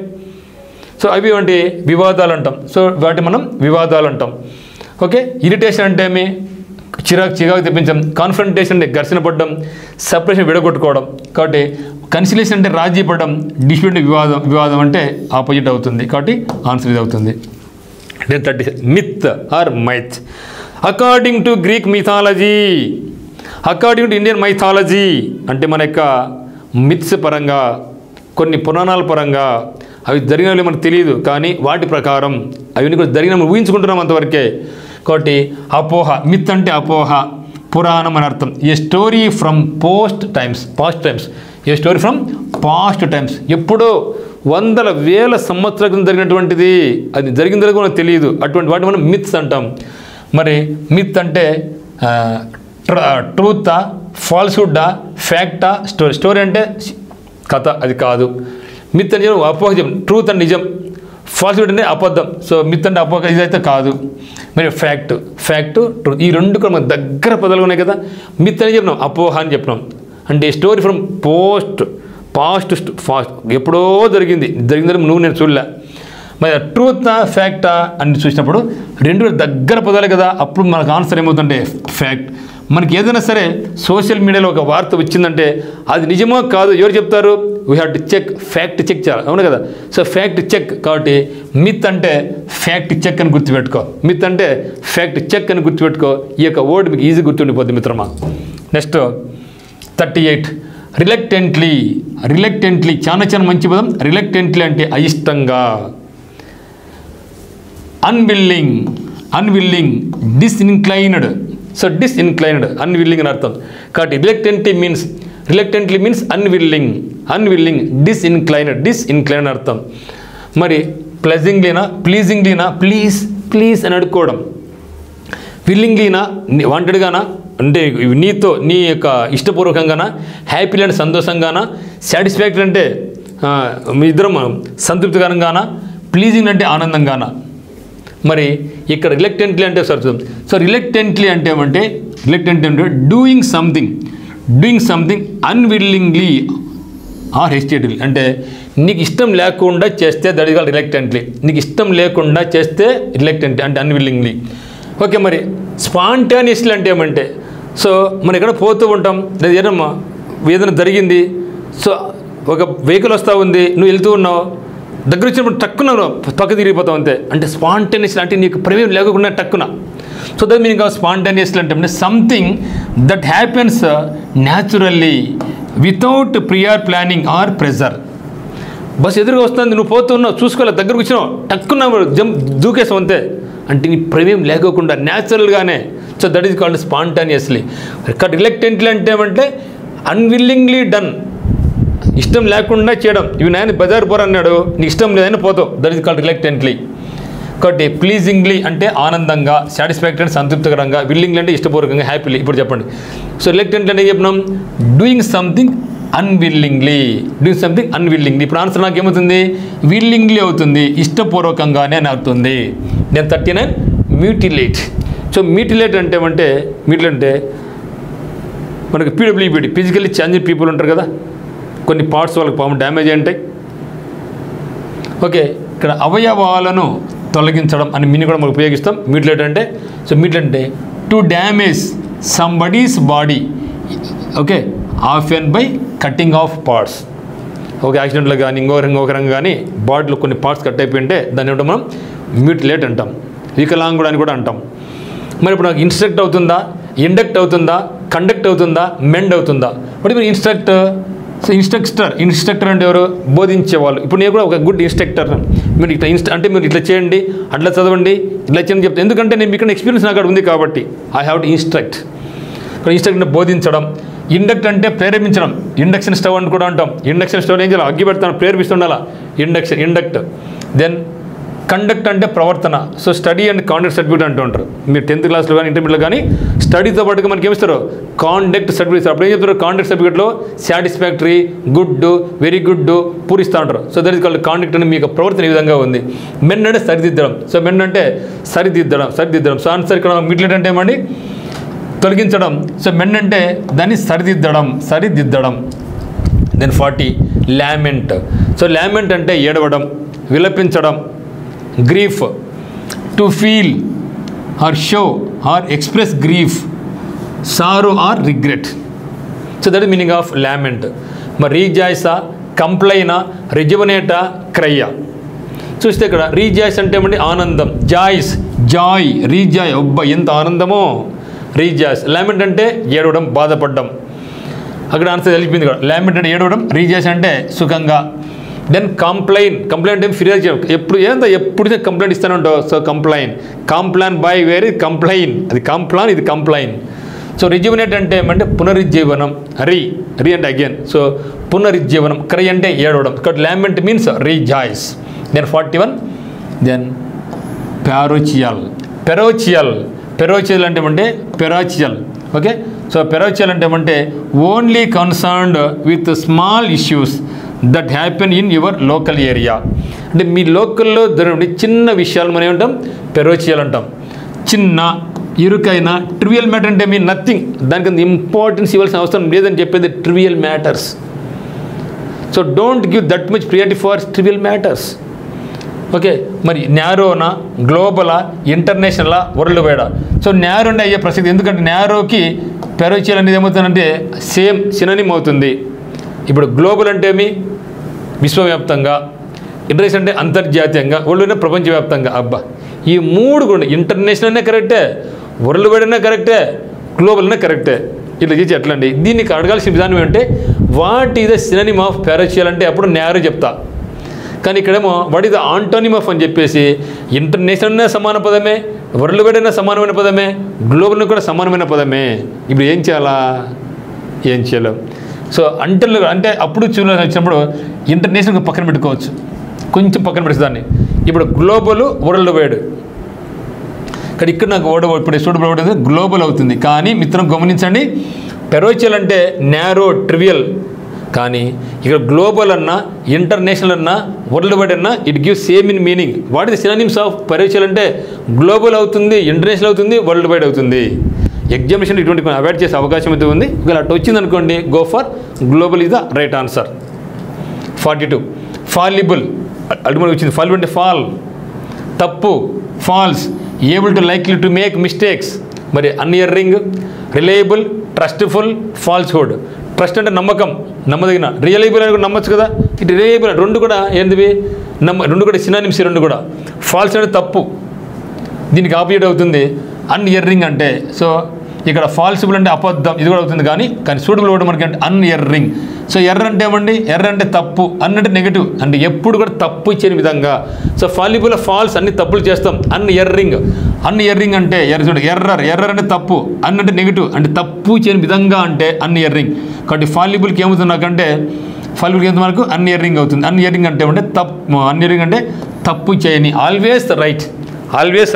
సో అవి వంటి వివాదాలు అంటాం. సో వాటి మనం వివాదాలు అంటాం. ఓకే, ఇరిటేషన్ అంటే ఏమి, చిరాకు తెప్పించడం, కాన్ఫ్రంటేషన్ అంటే ఘర్షణ పడడం, సెపరేషన్ విడగొట్టుకోవడం. కాబట్టి కన్సిలేషన్ అంటే రాజీ పడడం, డిస్ప్యూట్ వివాదం అంటే ఆపోజిట్ అవుతుంది. కాబట్టి ఆన్సర్ ఇది అవుతుంది. Then 36 myth or myth. According to Greek mythology, according to Indian mythology అంటే మన యొక్క మిత్స్ పరంగా, కొన్ని పురాణాల పరంగా అవి జరిగినవి మనకు తెలియదు, కానీ వాటి ప్రకారం అవన్నీ కూడా జరిగిన ఊహించుకుంటున్నాం అంతవరకే. కాబట్టి అపోహ, మిత్ అంటే అపోహ, పురాణం అని అర్థం. A story from past times. A story from past times, ఎప్పుడో వందల వేల సంవత్సరాల క్రితం జరిగినటువంటిది, అది జరిగిందో మనకు తెలియదు, అటువంటి వాటి మనం మిత్స్ అంటాం. మరి మిత్ అంటే ట్రూతా, ఫాల్స్హుడ్డా, ఫ్యాక్టా, స్టోరీ అంటే కథ, అది కాదు. మిత్ అంటే అపోహ, ట్రూత్ అంటే నిజం, ఫాల్స్హుడ్ అంటే అబద్ధం. సో మిత్ అంటే అపోహ, ఇదైతే కాదు. మరి ఫ్యాక్ట్, ట్రూత్, ఈ రెండు కూడా మనకు దగ్గర పదాలు ఉన్నాయి కదా. మిత్ అని చెప్పినాం, అపోహ అని చెప్పినాం. అంటే స్టోరీ ఫ్రమ్ పాస్ట్ ఎప్పుడో జరిగిందని నువ్వు నేను చూడలే. మరి ట్రూతా, ఫ్యాక్టా అని చూసినప్పుడు రెండు దగ్గర పదాలే కదా. అప్పుడు మనకు ఆన్సర్ ఏమవుతుందంటే ఫ్యాక్ట్. మనకి ఏదైనా సరే సోషల్ మీడియాలో ఒక వార్త వచ్చిందంటే అది నిజమో కాదు ఎవరు చెప్తారు, we have to check, fact check చేయాలి, అవును కదా. So fact check. కాబట్టి మిత్ అంటే ఫ్యాక్ట్ చెక్ అని గుర్తుపెట్టుకో, ఈ యొక్క వర్డ్ మీకు ఈజీ గుర్తుండిపోద్ది మిత్రమా. నెక్స్ట్ 38 రిలక్టెంట్లీ చాలా మంచి పదం. రిలక్టెంట్లీ అంటే అయిష్టంగా. అన్విల్లింగ్, డిస్ఇన్క్లైన్డ్. సో డిస్ఇన్క్లైన్డ్, అన్విల్లింగ్ అని అర్థం. కాబట్టి రిలక్టెంట్లీ మీన్స్ అన్విల్లింగ్, డిస్ఇన్క్లైన్డ్ అర్థం. మరి ప్లీజింగ్లీనా, ప్లీజ్ అని అడుక్కోవడం. విల్లింగ్లీనా, వాంటెడ్గానా అంటే నీతో నీ యొక్క ఇష్టపూర్వకంగానా, హ్యాపీలీ అంటే సంతోషంగానా, సాటిస్ఫాక్టరీ అంటే మీ ఇద్దరం సంతృప్తికరంగానా, ప్లీజింగ్ అంటే ఆనందంగానా. మరి ఇక్కడ రిలక్టెంట్లీ అంటే సరిచూద్దాం. సో రిలక్టెంట్లీ అంటే ఏమంటే డూయింగ్ సంథింగ్ అన్విల్లింగ్లీ ఆర్ హెస్టేట్లీ. అంటే నీకు ఇష్టం లేకుండా చేస్తే దట్ ఈస్ కాల్డ్ రిలక్టెంట్లీ. నీకు ఇష్టం లేకుండా చేస్తే రిలక్టెంట్లీ అంటే అన్విల్లింగ్లీ. ఓకే, మరి స్పాంటానియస్లీ అంటే ఏమంటే, సో మనం ఎక్కడ పోతూ ఉంటాం, లేదా ఏదైనా జరిగింది, సో ఒక వెహికల్ వస్తూ ఉంది, నువ్వు వెళ్తూ ఉన్నావు, దగ్గర వచ్చినప్పుడు టక్కున పక్క తిరిగిపోతావు అంతే. అంటే స్పాంటేనియస్లీ అంటే నీకు ప్రమేయం లేకుండా టక్కున. So that meaning of spontaneously అంటే something that happens naturally without prior planning or pressure. Bus ఎదురుగా వస్తుంది, నువ్వు పోతూ ఉన్నావు, చూసుకోవాలి, దగ్గరకు వచ్చినావు, టక్కున దూకేసావు అంతే. అంటే నీ ప్రమేయం లేకోకుండా న్యాచురల్గానే. So that is called spontaneously. Reluctantly అంటే ఏమంటే అన్విల్లింగ్లీ డన్, ఇష్టం లేకుండా చేయడం. ఇవి నాయన బజార్ పోరా అన్నాడు, నీకు ఇష్టం లేదని పోతావు, దట్ ఈస్ కాల్డ్ రిలక్టెంట్లీ. కాబట్టి ప్లీజింగ్లీ అంటే ఆనందంగా, సాటిస్ఫాక్టరీ అంటే సంతృప్తికరంగా, విల్లింగ్లీ అంటే ఇష్టపూర్వకంగా, హ్యాపీలీ. ఇప్పుడు చెప్పండి. సో రిలక్టెంట్లీ అంటే చెప్పినాం డూయింగ్ సంథింగ్ అన్విల్లింగ్లీ. ఇప్పుడు ఆన్సర్ నాకు ఏమవుతుంది, విల్లింగ్లీ అవుతుంది, ఇష్టపూర్వకంగానే అని అవుతుంది. నేను 39 మ్యూటిలేట్. సో మ్యూటిలేట్ అంటే మనకి పీడబ్ల్యూపీడీ, ఫిజికల్లీ ఛాలెంజ్డ్ పీపుల్ ఉంటారు కదా, కొన్ని పార్ట్స్ వాళ్ళకి పాపం డ్యామేజ్ అయి ఉంటాయి. ఓకే, ఇక్కడ అవయవాలను తొలగించడం అని మీని కూడా మనం ఉపయోగిస్తాం మ్యూటిలేట్ అంటే. సో మ్యూటిలేట్ అంటే to damage somebody's body, okay, often by cutting off parts. Okay, యాక్సిడెంట్లో కానీ ఇంకొక రంగా కానీ బాడీలో కొన్ని పార్ట్స్ కట్ అయిపోయి ఉంటే దాన్ని ఏమంటాం మనం మ్యూటిలేట్ అంటాం. వికలాంగుడు అని కూడా అంటాం. మరి ఇప్పుడు నాకు ఇన్స్ట్రక్ట్ అవుతుందా, ఇండక్ట్ అవుతుందా, కండక్ట్ అవుతుందా, మెండ్ అవుతుందా? బట్ మీరు ఇన్స్ట్రక్టర్. సో ఇన్స్ట్రక్టర్ అంటే ఎవరు? బోధించేవాళ్ళు. ఇప్పుడు నేను కూడా ఒక గుడ్ ఇన్స్ట్రక్టర్. మీరు ఇట్లా అంటే మీరు ఇట్లా చేయండి, అట్లా చదవండి, ఇట్లా చేయండి చెప్తాను. ఎందుకంటే నేను ఇక్కడ ఎక్స్పీరియన్స్ నాకు ఉంది కాబట్టి I have to instruct. Instruct అంటే బోధించడం. ఇండక్ట్ అంటే ప్రేరేపించడం. ఇండక్షన్ స్టవ్ అని కూడా అంటాం. ఇండక్షన్ స్టవ్ ఏం చేయాలి? అగ్గి పెడతాను, ప్రేరేపిస్తుండాలా, ఇండక్ట్. దెన్ కండక్ట్ అంటే ప్రవర్తన. So study and conduct certificate అంటూ ఉంటారు. మీరు 10th క్లాస్లో కానీ ఇంటర్మీడియట్లో కానీ స్టడీతో పాటుగా మనకి ఏమిస్తారు? Conduct certificate. అప్పుడు ఏం చెప్తారు? కాండక్ట్ సర్టిఫికేట్లో సాటిస్ఫాక్టరీ, గుడ్, వెరీ గుడ్ పూరిస్తూ ఉంటారు. So that is called conduct అని. మీకు ప్రవర్తన ఈ విధంగా ఉంది. మెన్ అంటే సరిదిద్దడం. సో మెన్ అంటే సరిదిద్దడం. సో ఆన్సర్ ఇక్కడ మిడ్లెట్ అంటే ఏమండి? తొలగించడం. సో మెన్ అంటే దాన్ని సరిదిద్దడం. Then 40 lament. సో లామెంట్ అంటే ఏడవడం, విలపించడం. Grief, to feel or show or express grief, sorrow or regret. So that is meaning of lament. మరి రీజాయిసా, కంప్లైనా, రిజువనేటా, క్రయ్యా. చూస్తే ఇక్కడ రీజాయిస్ అంటే ఏమంటే ఆనందం. జాయ్, రీజాయ్, అబ్బా ఎంత ఆనందమో, రీజాయిస్. లామెంట్ అంటే ఏడవడం, బాధపడడం. అక్కడ ఆన్సర్ తెలిపింది కూడా. లామెంట్ అంటే ఏడవడం, రీజాయిస్ అంటే సుఖంగా. దెన్ కంప్లైంట్ ఏం ఫిర్యాదు చేయడం. ఎప్పుడు కంప్లైంట్ ఇస్తానే ఉంటావు. So complain by where complain, అది కంప్లాన్, ఇది కంప్లైన్. సో రిజ్యువనేట్ అంటే ఏమంటే పునరుజ్జీవనం. రీ అంటే అగైన్. సో పునరుజ్జీవనం. క్రై అంటే ఏడవడం. కాబట్టి lament means rejoice. Then 41 then parochial అంటే ఏమంటే పెరాచియల్. ఓకే. సో పెరాచియల్ అంటే ఏమంటే only concerned with small issues that happen in your local area. అంటే మీ లోకల్లో జరిగే చిన్న విషయాలు మనం ఏమంటాం? పెరోచియల్ అంటాం. చిన్న, ఇరుకైన, ట్రివియల్ మ్యాటర్ అంటే మీ నథింగ్, దానికి ఇంపార్టెన్స్ ఇవ్వాల్సిన అవసరం లేదని చెప్పేది trivial matters. So don't give that much priority for trivial matters. Okay. మరి న్యారోనా, గ్లోబలా, ఇంటర్నేషనలా, వరల్డ్ వైడా? సో న్యారో అంటే అయ్యే ప్రసక్తి. ఎందుకంటే న్యారోకి పెరోచియల్ అనేది ఏమవుతుందంటే సేమ్ సినోనిమ్ అవుతుంది. ఇప్పుడు గ్లోబల్ అంటే ఏమి? విశ్వవ్యాప్తంగా. ఇంటర్నేషనల్ అంటే అంతర్జాతీయంగా. వరల్డ్ అంటే ప్రపంచవ్యాప్తంగా. అబ్బా, ఈ మూడు కూడా ఇంటర్నేషనల్ అనే కరెక్టే, వరల్డ్ వైడ్ అనే కరెక్టే, గ్లోబల్ అనే కరెక్టే. ఇట్లా చేసి ఎట్లా అండి? దీనికి అడగాల్సిన విధానం ఏంటంటే what is the synonym of parochial అంటే అప్పుడు న్యారో చెప్తా. కానీ ఇక్కడేమో what is the antonym of అని చెప్పేసి ఇంటర్నేషనల్ అనే సమాన పదమే, వరల్డ్ వైడ్ అయినా సమానమైన పదమే, గ్లోబల్ కూడా సమానమైన పదమే. ఇప్పుడు ఏం చేయలేం. సో అంటే అప్పుడు వచ్చినప్పుడు ఇంటర్నేషనల్ పక్కన పెట్టుకోవచ్చు, కొంచెం పక్కన పెట్టేసి దాన్ని. ఇప్పుడు గ్లోబల్, వరల్డ్ వైడ్. కానీ ఇక్కడ నాకు ఇప్పుడు సూటబుల్ అవుతుంది గ్లోబల్ అవుతుంది. కానీ మిత్రం గమనించండి, పెరోచియల్ అంటే నేరో, ట్రివియల్. కానీ ఇక్కడ గ్లోబల్ అన్నా, ఇంటర్నేషనల్ అన్నా, వరల్డ్ వైడ్ అన్నా it gives same in meaning. What is the synonyms of parochial అంటే గ్లోబల్ అవుతుంది, ఇంటర్నేషనల్ అవుతుంది, వరల్డ్ వైడ్ అవుతుంది. ఎగ్జామినేషన్ ఇటువంటి అవాయిడ్ చేసే అవకాశం అయితే ఉంది. ఒకవేళ అటు వచ్చింది అనుకోండి, go for global is the right answer. 42 fallible. అడుగుమని వచ్చింది. ఫాలిబుల్ అంటే ఫాల్, తప్పు, false, able to likely to make mistakes. మరి unerring, reliable, trustful, falsehood. Trust అంటే నమ్మకం, నమ్మదగిన. రియలబుల్ అని కూడా నమ్మచ్చు కదా. ఇటు రియలబుల్ రెండు కూడా ఏంటివి? రెండు కూడా సినానిమ్స్. రెండు కూడా. ఫాల్స్ అంటే తప్పు, దీనికి ఆపోజిట్ అవుతుంది. అన్ఇయరింగ్ అంటే సో ఇక్కడ ఫాల్సిబుల్ అంటే అబద్ధం, ఇది కూడా అవుతుంది. కానీ సూటబుల్ కూడా మనకి అంటే అన్ఇయరింగ్. సో ఎర్ర అంటే ఏమండి? ఎర్ర అంటే తప్పు, అంటే నెగిటివ్, అంటే ఎప్పుడు కూడా తప్పు ఇచ్చే విధంగా. సో ఫాలిబుల్, ఫాల్స్, అన్ని తప్పులు చేస్తాం. అన్ఇయరింగ్ అంటే ఎర్రర్ అంటే తప్పు, అంటే నెగిటివ్, అంటే తప్పు చేయని విధంగా అంటే అన్ఇయరింగ్. కాబట్టి ఫాలిబుల్కి ఏమవుతుంది నాకంటే ఫాలిబుల్కి ఏమవుతుంది మనకు? అన్ఇయరింగ్ అవుతుంది. అన్ఇయరింగ్ అంటే అన్ఇయరింగ్ అంటే తప్పు చేయని. Always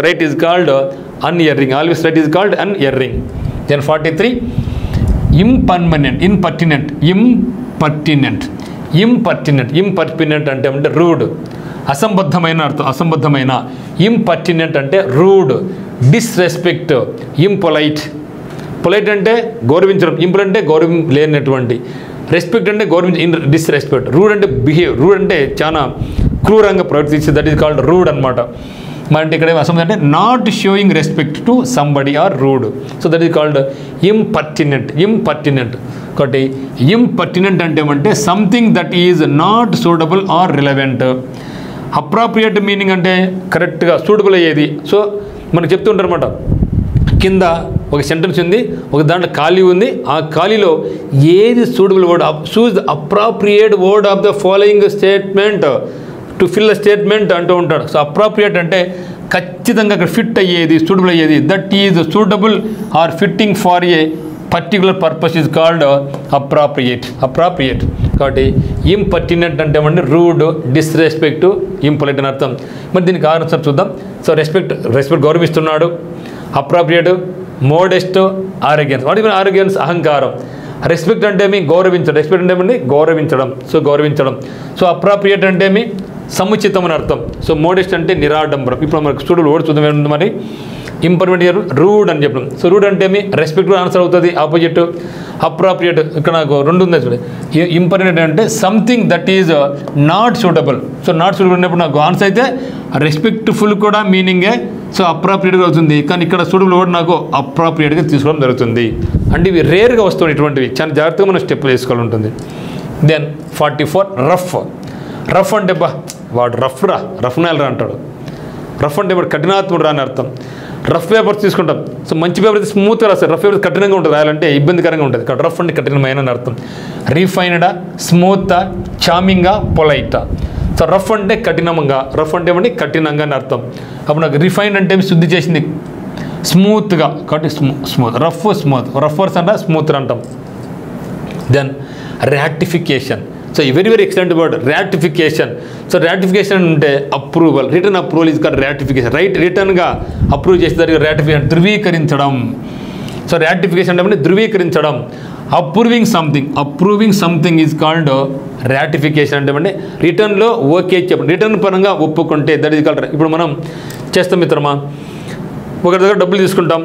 right is called unerring. Then 43 impertinent అంటే రూడ్, అసంబద్ధమైన అర్థం. అసంబద్ధమైన. ఇంపర్టినెంట్ అంటే రూడ్, డిస్రెస్పెక్ట్, ఇంపొలైట్. పొలైట్ అంటే గౌరవించడం, ఇంపొలైట్ అంటే గౌరవం లేనటువంటి, రెస్పెక్ట్ అంటే గౌరవించ, డిస్రెస్పెక్ట్. రూడ్ అంటే రూడ్ అంటే చాలా క్రూరంగా ప్రవర్తించి, దట్ ఈస్ కాల్డ్ రూడ్ అనమాట. అంటే ఇక్కడ అసంబద్ధం అంటే not showing respect to somebody or rude. So that is called impertinent. కాబట్టి ఇంపర్టినెంట్ అంటే ఏమంటే something that is not suitable or relevant. Appropriate meaning అంటే కరెక్ట్గా సూటబుల్ అయ్యేది. సో మనకు చెప్తుంటారన్నమాట, కింద ఒక సెంటెన్స్ ఉంది, ఒక దాంట్లో ఖాళీ ఉంది. ఆ ఖాళీలో ఏది suitable word, choose the appropriate word of the following statement to fill the statement అంటూ ఉంటాడు. సో అప్రాప్రియేట్ అంటే ఖచ్చితంగా అక్కడ ఫిట్ అయ్యేది, సూటబుల్ అయ్యేది. That is suitable or fitting for a particular purpose is called appropriate. కాబట్టి ఇంపర్టినెంట్ అంటే ఏమంటే రూడ్, డిస్రెస్పెక్ట్, ఇంపొలైట్ అని అర్థం. మరి దీనికి ఆన్సర్ చూద్దాం. సో రెస్పెక్ట్ గౌరవిస్తున్నాడు. Appropriate modest, arrogance. వాటి ఆరోగ్యన్స్ అహంకారం. రెస్పెక్ట్ అంటే ఏమి గౌరవించడం, రెస్పెక్ట్ అంటే ఏమండి గౌరవించడం. సో గౌరవించడం. సో అప్రాప్రియేట్ అంటే ఏమి సముచితం అని అర్థం. సో మోడెస్ట్ అంటే నిరాడంబరం. ఇప్పుడు మనకు స్టూడెంట్ ఓడి చూద్దాం ఏంటంటే మరి ఇంపర్టినెంట్ రూడ్ అని చెప్పడం. సో రూడ్ అంటే ఏమి రెస్పెక్ట్ ఆన్సర్ అవుతుంది, ఆపోజిట్. అప్రాప్రియేట్ ఇక్కడ నాకు రెండు ఉంది చూడండి. ఇంపర్టినెంట్ అంటే something that is not suitable. So not suitable ఉన్నప్పుడు నాకు ఆన్సర్ అయితే రెస్పెక్ట్ఫుల్ కూడా మీనింగే. సో అప్రాప్రియేట్గా అవుతుంది. కానీ ఇక్కడ సూటబుల్ వర్డ్ నాకు అప్రాప్రియేట్గా తీసుకోవడం జరుగుతుంది. అంటే ఇవి రేర్గా వస్తాయి. ఇటువంటివి చాలా జాగ్రత్తగా మనం స్టెప్ వేసుకోవాలి ఉంటుంది. దెన్ 44 రఫ్ అంటే వాడు రఫ్ నేలరా అంటాడు. రఫ్ అంటే వాడు కఠినాత్ముడు అని అర్థం. రఫ్ పేపర్స్ తీసుకుంటాం. సో మంచి పేపర్ అయితే స్మూత్గా రాస్తారు, రఫ్ పేపర్ కఠినంగా ఉంటుంది, రాయాలంటే ఇబ్బందికరంగా ఉంటుంది. రఫ్ అంటే కఠినమైన అని అర్థం. రిఫైన్డా, స్మూతా, చామింగా, పొలైటా. సో రఫ్ అంటే కఠినంగా, రఫ్ అంటే ఏమంటే కఠినంగా అని అర్థం. అప్పుడు నాకు రిఫైన్డ్ అంటే శుద్ధి చేసింది, స్మూత్గా, కాబట్టి స్మూత్. రఫర్స్ అంటే స్మూత్ అంటాం. Then ratification. So very excellent word ratification. So ratification అంటే approval, return approval is called ratification. రిటర్న్గా అప్రూవ్ చేసే దానికి రాటిఫికేషన్, ధృవీకరించడం. సో రాటిఫికేషన్ అంటే ధృవీకరించడం. Approving something is called ratification. అంటే రిటర్న్లో ఓకే చెప్పండి, రిటర్న్ పరంగా ఒప్పుకుంటే దట్ ఈజ్ కాల్డ్. ఇప్పుడు మనం చేస్తాం మిత్రమా, ఒకరి దగ్గర డబ్బులు తీసుకుంటాం,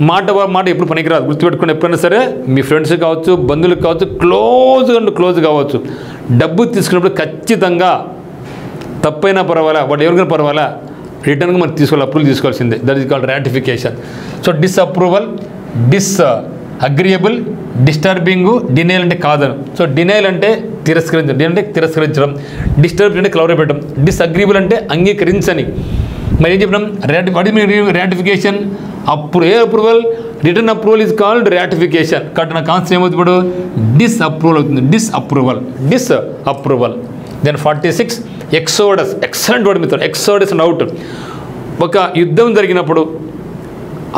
మాట ఎప్పుడు పనికిరాదు, గుర్తుపెట్టుకుని. ఎప్పుడైనా సరే మీ ఫ్రెండ్స్ కావచ్చు, బంధువులకు కావచ్చు, క్లోజ్ కావచ్చు, డబ్బు తీసుకున్నప్పుడు ఖచ్చితంగా తప్పైనా పర్వాలా, వాడు ఎవరికైనా పర్వాలా, రిటర్న్గా మనం అప్రూవల్ తీసుకోవాల్సిందే. That is called ratification. So disapproval, agreeable, disturbing, denial అంటే కాదను. సో డినైల్ అంటే తిరస్కరించడం, డిస్టర్బ్ అంటే క్లౌరీ పెట్టడం, డిస్అగ్రియబుల్ అంటే అంగీకరించని. మరి ఏం చెప్పినాం, ratification approval, return approval is called ratification. కాబట్టి నా కాన్సెప్ట్ ఏమవుతుంది ఇప్పుడు డిస్అప్రూవల్ అవుతుంది. Disapproval. Then 46 exodus. Excellent word మిత్రులు, ఎక్సోడస్ అండ్ అవుట్. ఒక యుద్ధం జరిగినప్పుడు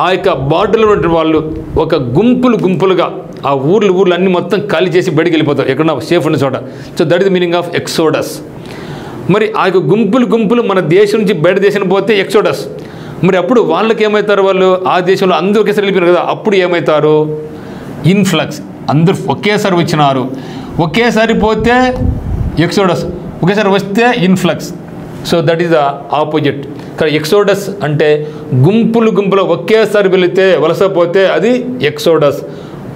ఆ యొక్క బార్డర్లో ఉన్న వాళ్ళు ఒక గుంపులుగా ఆ ఊర్లు అన్నీ మొత్తం ఖాళీ చేసి బయటికి వెళ్ళిపోతారు, ఎక్కడన్నా సేఫ్ ఉన్న చోట. So that is the meaning of exodus. మరి ఆ యొక్క గుంపులు మన దేశం నుంచి బయట దేశానికి పోతే ఎక్సోడస్. మరి అప్పుడు వాళ్ళకి ఏమవుతారు, వాళ్ళు ఆ దేశంలో అందరూ ఒకేసారి వెళ్ళిపోయినారు కదా, అప్పుడు ఏమవుతారు, ఇన్ఫ్లక్స్. అందరూ ఒకేసారి వచ్చినారు, ఒకేసారి పోతే ఎక్సోడస్, ఒకేసారి వస్తే influx. So that is the opposite. కానీ ఎక్సోడస్ అంటే గుంపులు ఒకేసారి వెళితే, వలస పోతే అది ఎక్సోడస్.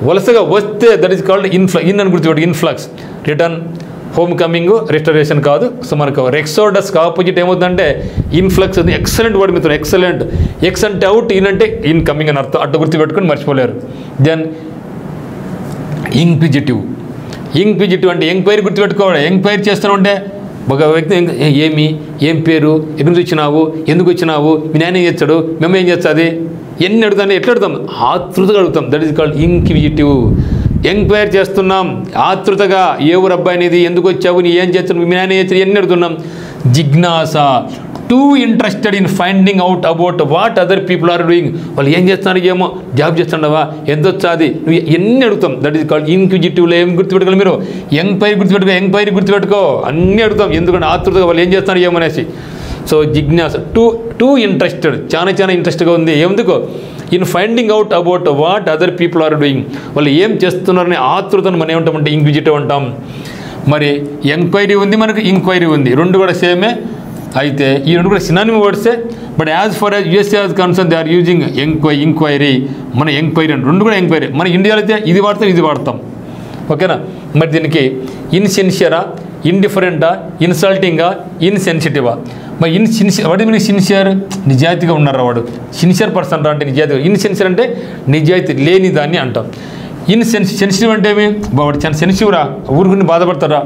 వలసగా వస్తే దట్ ఈస్ కాల్డ్ అని గుర్తుపెట్టు, influx. Return, home coming, restoration కాదు. సో మనకు ఎక్సోడస్కి ఆపోజిట్ ఏమవుతుందంటే ఇన్ఫ్లక్స్. అది ఎక్సలెంట్ వర్డ్ మిత్రులు, ఎక్సలెంట్. ఎక్స్ అంటే అవుట్, ఇన్ అంటే ఇన్ కమింగ్ అని అర్థం. అట్లా గుర్తుపెట్టుకొని మర్చిపోలేరు. దెన్ ఇంక్విజిటివ్ అంటే ఎంక్వైరీ గుర్తుపెట్టుకోవాలి. ఎంక్వైరీ చేస్తూ ఉంటే ఒక వ్యక్తి ఏం పేరు, ఎక్కడి నుంచి వచ్చినావు, ఎందుకు వచ్చినావు, మీ నాయన ఏం చేస్తాడు, మేము ఏం చేస్తుంది, ఎన్ని అడుగుతాను, ఎట్లా అడుగుతాం, ఆతృతగా అడుగుతాం. That is called inquisitive. Enquiry చేస్తున్నాం ఆతృతగా, ఏ ఊరు అబ్బాయి అనేది, ఎందుకు వచ్చావు, నీ ఏం చేస్తున్నావు, మీ నాయన ఏం చేస్తాడు, ఎన్ని అడుగుతున్నాం. జిజ్ఞాస, too interested in finding out about what other people are doing. వాళ్ళు ఏం చేస్తున్నారు, ఏమో జాబ్ చేస్తుండవా, ఎంత వచ్చాది, నువ్వు ఎన్ని అడుగుతాం. దట్ ఈస్ కాల్డ్ ఇంక్విజిటివ్లో. ఏం గుర్తుపెట్టుకోవాలి మీరు, ఎంక్వైరీ గుర్తుపెట్టుకో, అన్నీ అడుగుతాం. ఎందుకంటే ఆతృతగా వాళ్ళు ఏం చేస్తున్నారు ఏమనేసి. సో జిజ్ఞాస, టూ ఇంట్రెస్టెడ్, చాలా ఇంట్రెస్ట్గా ఉంది. ఎందుకు, in finding out about what other people are doing. వాళ్ళు ఏం చేస్తున్నారనే ఆతృతను మనం ఏమంటామంటే ఇంక్విజిటివ్ అంటాం. మరి ఎంక్వైరీ ఉంది, మనకు ఇంక్వైరీ ఉంది, రెండు కూడా సేమే. అయితే ఈ రెండు కూడా సినానిమ్ వర్డ్సే. But as far as USA as concern they are using inquiry. మన ఎంక్వైరీ అంటే రెండు కూడా ఎంక్వైరీ. మన ఇండియాలో అయితే ఇది వాడతాం. ఓకేనా. మరి దీనికి ఇన్సిన్సియరా, ఇండిఫరెంటా, ఇన్సల్టింగా, ఇన్సెన్సిటివా. మరి వాడి మీరు సిన్సియర్, నిజాయితీగా ఉన్నారా వాడు, సిన్సియర్ పర్సన్ రా అంటే నిజాయితీగా. ఇన్సెన్సియర్ అంటే నిజాయితీ లేని దాన్ని అంటాం. సెన్సిటివ్ అంటే ఏమి, వాడు చాలా సెన్సిటివ్ రా, ఊరి గురించి బాధపడతారా.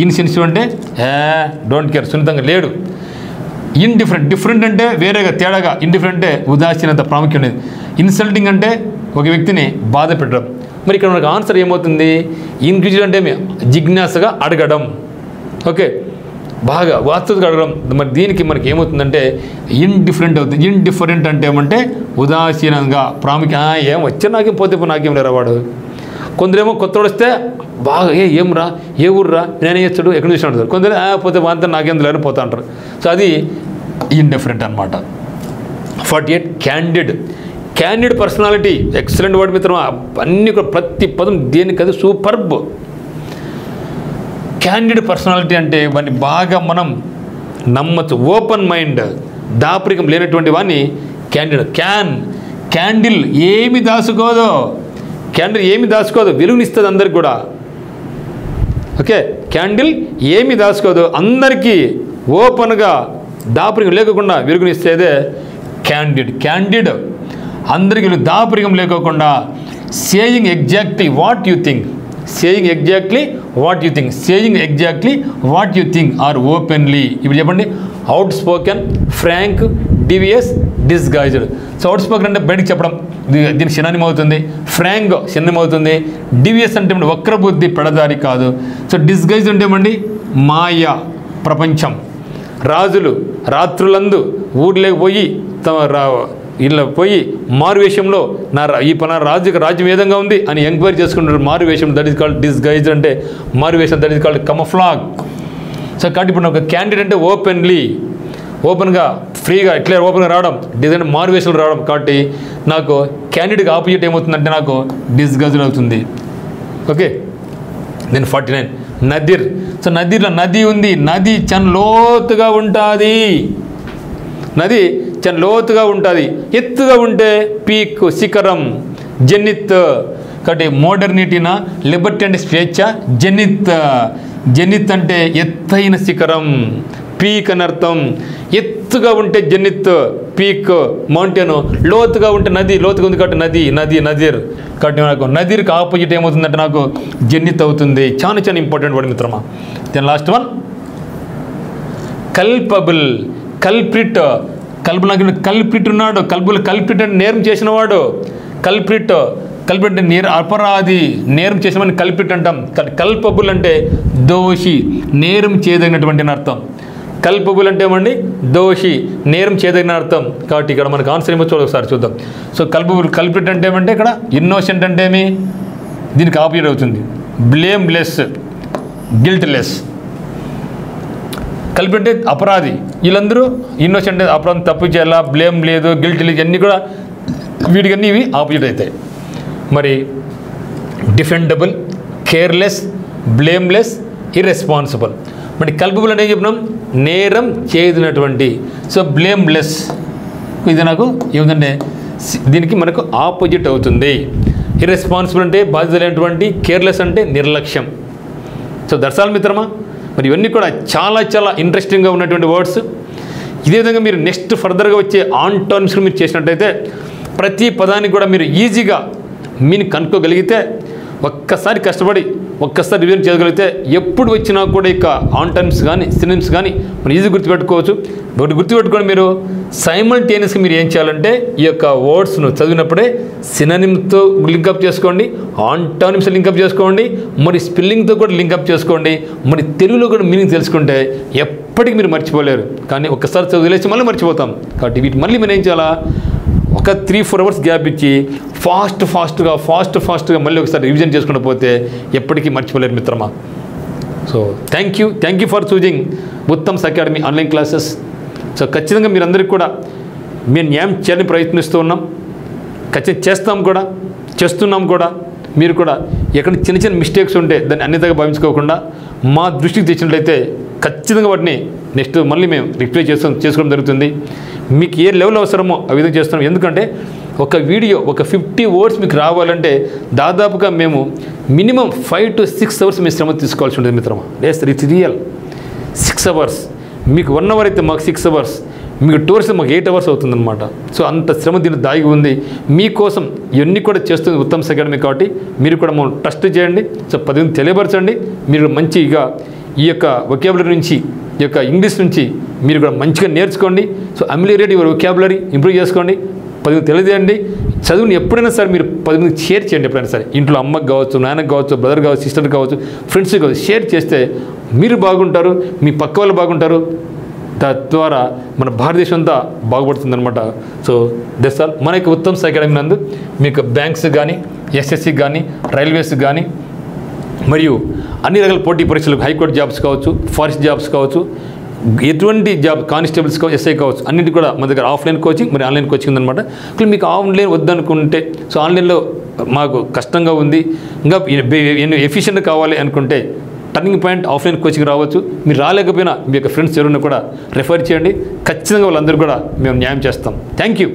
ఇన్సెన్సిటివ్ అంటే డోంట్ కేర్, సున్నితంగా లేడు. ఇండిఫరెంట్, డిఫరెంట్ అంటే వేరేగా తేడాగా, ఇండిఫరెంట్ అంటే ఉదాసీనత ప్రాముఖ్యం లేదు. ఇన్సల్టింగ్ అంటే ఒక వ్యక్తిని బాధ పెట్టడం. మరి ఇక్కడ మనకు ఆన్సర్ ఏమవుతుంది? ఇంక్విజిటివ్ అంటే జిజ్ఞాసగా అడగడం, ఓకే, బాగా వాస్తవిక అడగడం. మరి దీనికి మనకి ఏమవుతుందంటే ఇండిఫరెంట్ అవుతుంది. ఇండిఫరెంట్ అంటే ఏమంటే ఉదాసీనంగా ప్రాముఖ్యం, ఏం వచ్చే నాకేం పోతే నాకేం లేరా వాడు. కొందరేమో కొత్తవాడు వస్తే బాగా ఏం రా, ఏ ఊర్రా, నేనే చేస్తాడు, ఎక్కడ చూసినా ఉంటారు. కొందరు పోతే అంతా నాకేం లేని పోతా అంటారు. సో అది ఇండిఫరెంట్ అనమాట. 48 candid. Candid personality, excellent word మిత్రమా. అన్ని కూడా ప్రతి పదం దేనికది సూపర్బ్. క్యాండిడ్ పర్సనాలిటీ అంటే వాడిని బాగా మనం నమ్మచ్చు. ఓపెన్ మైండ్, దాపరికం లేనటువంటి వాడిని క్యాండిడ్. క్యాండిల్ ఏమి దాచుకోదు, క్యాండిల్ ఏమి దాచుకోదు, వెలుగునిస్తుంది అందరికి కూడా. ఓకే, క్యాండిల్ ఏమి దాచుకోదు, అందరికీ ఓపెన్గా దాపరికం లేకుండా వెలుగునిస్తేదే క్యాండిడ్. క్యాండిడ్ అందరికీ దాపరికం లేకోకుండా saying exactly what you think, saying exactly what you think, saying exactly what you think or openly. ఇప్పుడు చెప్పండి, outspoken, frank, devious, disguised. So outspoken అంటే బయటకు చెప్పడం, దీనికి సినానిమ్ అవుతుంది. ఫ్రాంక్ సినానిమ్ అవుతుంది. డివియస్ అంటే వక్రబుద్ధి, పెడదారి కాదు. సో డిస్గైజ్డ్ అంటే ఏమండి మాయ, ప్రపంచం. రాజులు రాత్రులందు ఊర్లోకి పోయి ఇళ్ళ పోయి మారువేషంలో ఈ పలానా రాజుకి రాజ్యం ఏ విధంగా ఉంది అని ఎంక్వైరీ చేసుకుంటారు. మారువేషం, దట్ ఈస్ కాల్డ్ డిస్గైజ్ అంటే మారువేషం, దట్ ఈస్ కాల్డ్ కమఫ్లాగ్. సో కాబట్టి ఇప్పుడు ఒక క్యాండిడేట్ అంటే ఓపెన్లీ, ఓపెన్గా ఫ్రీగా ఇట్లా ఓపెన్గా రావడం, డిజైన్ మారువేషంలో రావడం. కాబట్టి నాకు క్యాండిడేట్కి ఆపోజిట్ ఏమవుతుందంటే నాకు డిస్గైజ్డ్ అవుతుంది. Okay, then 49 nadir. సో నదిర్లో నది ఉంది, నది చాలా లోతుగా ఉంటుంది. నది చాలా లోతుగా ఉంటుంది. ఎత్తుగా ఉంటే పీక్, శిఖరం, జెనిత్. కాబట్టి మోడర్నిటీనా, లిబర్టీ అంటే స్వేచ్ఛ, జెనిత్. జెనిత్ అంటే ఎత్తైన శిఖరం, పీక్ అని అర్థం. ఎత్తుగా ఉంటే జెనిత్, పీక్, మౌంటైన్. లోతుగా ఉంటే నది, లోతుగా ఉంది కాబట్టి నది, నదిర్. కాబట్టి నాకు నదిర్కి ఆపోజిట్ ఏమవుతుందంటే నాకు జెనిత్ అవుతుంది. చాలా చాలా ఇంపార్టెంట్ వర్డ్ మిత్రమా. Then last one culpable. Culprit. Culprit ఉన్నాడు. కల్ప్రిట్ అంటే నేరం చేసినవాడు. కల్ప్రిట్ అంటే అపరాధి, నేరం చేసినవాడిని కల్ప్రిట్ అంటాం. కల్పబుల్ అంటే దోషి, నేరం చేయదగినటువంటి అర్థం. కల్పబుల్ అంటే ఏమండి దోషి, నేరం చేయదగిన అర్థం. కాబట్టి ఇక్కడ మనకు ఆన్సర్ ఏమో ఒకసారి చూద్దాం. సో కల్ప్రిట్ అంటే ఏమంటే ఇక్కడ ఇన్నోసెంట్ అంటే ఏమి, దీనికి ఆపోజిట్ అవుతుంది బ్లేమ్లెస్, గిల్ట్లెస్. కల్ప్రిట్ అంటే అపరాధి. వీళ్ళందరూ ఇన్నోసెంట్, అపరాధం, తప్పు చేయాలా, బ్లేమ్ లేదు, గిల్ట్ లేదు, అన్నీ కూడా వీటికన్నీ ఇవి ఆపోజిట్ అవుతాయి. మరి డిఫెండబుల్, కేర్లెస్, బ్లేమ్లెస్, ఇర్రెస్పాన్సిబుల్. మరి కల్పబుల్ అంటే ఏం చెప్పినాం, నేరం చేయనటువంటి. సో బ్లేమ్లెస్ ఇది నాకు ఏమిటంటే దీనికి మనకు ఆపోజిట్ అవుతుంది. ఇర్రెస్పాన్సిబుల్ అంటే బాధ్యత లేనటువంటి, కేర్లెస్ అంటే నిర్లక్ష్యం. సో దర్శాల మిత్రమా, మరి ఇవన్నీ కూడా చాలా చాలా ఇంట్రెస్టింగ్గా ఉన్నటువంటి వర్డ్స్. ఇదే విధంగా మీరు నెక్స్ట్ ఫర్దర్గా వచ్చే ఆంటానిమ్స్ మీరు చేసినట్టయితే ప్రతి పదానికి కూడా మీరు ఈజీగా మీనింగ్ కనుక్కోగలిగితే, ఒక్కసారి కష్టపడి ఒక్కసారి రివిజన్ చేయగలిగితే ఎప్పుడు వచ్చినా కూడా ఇక ఆంటానిమ్స్ కానీ సినోనిమ్స్ కానీ మనం ఈజీ గుర్తుపెట్టుకోవచ్చు. ఒకటి గుర్తుపెట్టుకొని మీరు సైమల్టేనియస్గా మీరు ఏం చేయాలంటే ఈ యొక్క వర్డ్స్ను చదివినప్పుడే సినోనిమ్తో లింకప్ చేసుకోండి, ఆంటానిమ్స్ లింకప్ చేసుకోండి, మరి స్పెల్లింగ్తో కూడా లింకప్ చేసుకోండి. మరి తెలుగులో కూడా మీనింగ్ తెలుసుకుంటే ఎప్పటికీ మీరు మర్చిపోలేరు. కానీ ఒక్కసారి చదివేసి మళ్ళీ మర్చిపోతాం. కాబట్టి వీటి మళ్ళీ మనం ఏం చేయాలా, ఒక 3-4 అవర్స్ గ్యాప్ ఇచ్చి ఫాస్ట్గా మళ్ళీ ఒకసారి రివిజన్ చేసుకుంటూ పోతే ఎప్పటికీ మర్చిపోలేరు మిత్రమా. So thank you for choosing Uttam's academy online classes. So ఖచ్చితంగా మీరందరికీ కూడా మేము న్యాయం చేయాలని ప్రయత్నిస్తూ ఉన్నాం, ఖచ్చితంగా చేస్తున్నాం కూడా. మీరు కూడా ఎక్కడ చిన్న చిన్న మిస్టేక్స్ ఉంటే దాన్ని అన్నితగా భావించుకోకుండా మా దృష్టికి తెచ్చినట్లయితే ఖచ్చితంగా వాటిని నెక్స్ట్ మళ్ళీ మేము రిప్లై చేసుకోవడం జరుగుతుంది. మీకు ఏ లెవెల్ అవసరమో ఆ విధంగా చేస్తున్నాం. ఎందుకంటే ఒక వీడియో ఒక 50 వర్డ్స్ మీకు రావాలంటే దాదాపుగా మేము మినిమం 5 to 6 అవర్స్ మీ శ్రమ తీసుకోవాల్సి ఉంటుంది మిత్రమా. Yes, it's real. 6 అవర్స్ మీకు 1 అవర్ అయితే మాకు 6 అవర్స్, మీకు 2 అవర్స్ మాకు 8 అవర్స్ అవుతుందన్నమాట. సో అంత శ్రమ దీన్ని దాగి ఉంది. మీకోసం ఇవన్నీ కూడా చేస్తుంది ఉత్తమ్స్ అకాడమీ. కాబట్టి మీరు కూడా మనం ట్రస్ట్ చేయండి. సో 10 తెలియపరచండి. మీరు మంచిగా ఈ యొక్క వొకాబులరీ నుంచి ఈ యొక్క ఇంగ్లీష్ నుంచి మీరు కూడా మంచిగా నేర్చుకోండి. సో అమిలియేట్ యువర్ వొకాబులరీ ఇంప్రూవ్ చేసుకోండి. 10 మందికి తెలియజేయండి. చదువుని ఎప్పుడైనా సరే మీరు 10 మందికి షేర్ చేయండి. ఎప్పుడైనా సరే ఇంట్లో అమ్మకి కావచ్చు, నాన్నకి కావచ్చు, బ్రదర్ కావచ్చు, సిస్టర్ కావచ్చు, ఫ్రెండ్స్ కావచ్చు, షేర్ చేస్తే మీరు బాగుంటారు, మీ పక్క వాళ్ళు బాగుంటారు. తద్వారా మన భారతదేశం అంతా బాగుపడుతుందన్నమాట. So that's all. మన యొక్క ఉత్తమ్ అకాడమీ నందు మీకు బ్యాంక్స్ కానీ, ఎస్ఎస్సి కానీ, రైల్వేస్ కానీ మరియు అన్ని రకాల పోటీ పరీక్షలకు హైకోర్టు జాబ్స్ కావచ్చు, ఫారెస్ట్ జాబ్స్ కావచ్చు, ఎటువంటి జాబ్ కానిస్టేబుల్స్ కావచ్చు, ఎస్ఐ కావచ్చు, అన్నింటి కూడా మన దగ్గర ఆఫ్లైన్ కోచింగ్ మరి ఆన్లైన్ కోచింగ్ ఉందన్నమాట. ఇప్పుడు మీకు ఆన్లైన్ వద్దనుకుంటే సో ఆన్లైన్లో మాకు కష్టంగా ఉంది, ఇంకా ఎఫిషియెంట్ కావాలి అనుకుంటే టర్నింగ్ పాయింట్ ఆఫ్లైన్ కోచింగ్ రావచ్చు. మీరు రాలేకపోయినా మీ యొక్క ఫ్రెండ్స్ ఎవరైనా కూడా రెఫర్ చేయండి. ఖచ్చితంగా వాళ్ళందరూ కూడా మేము న్యాయం చేస్తాం. Thank you.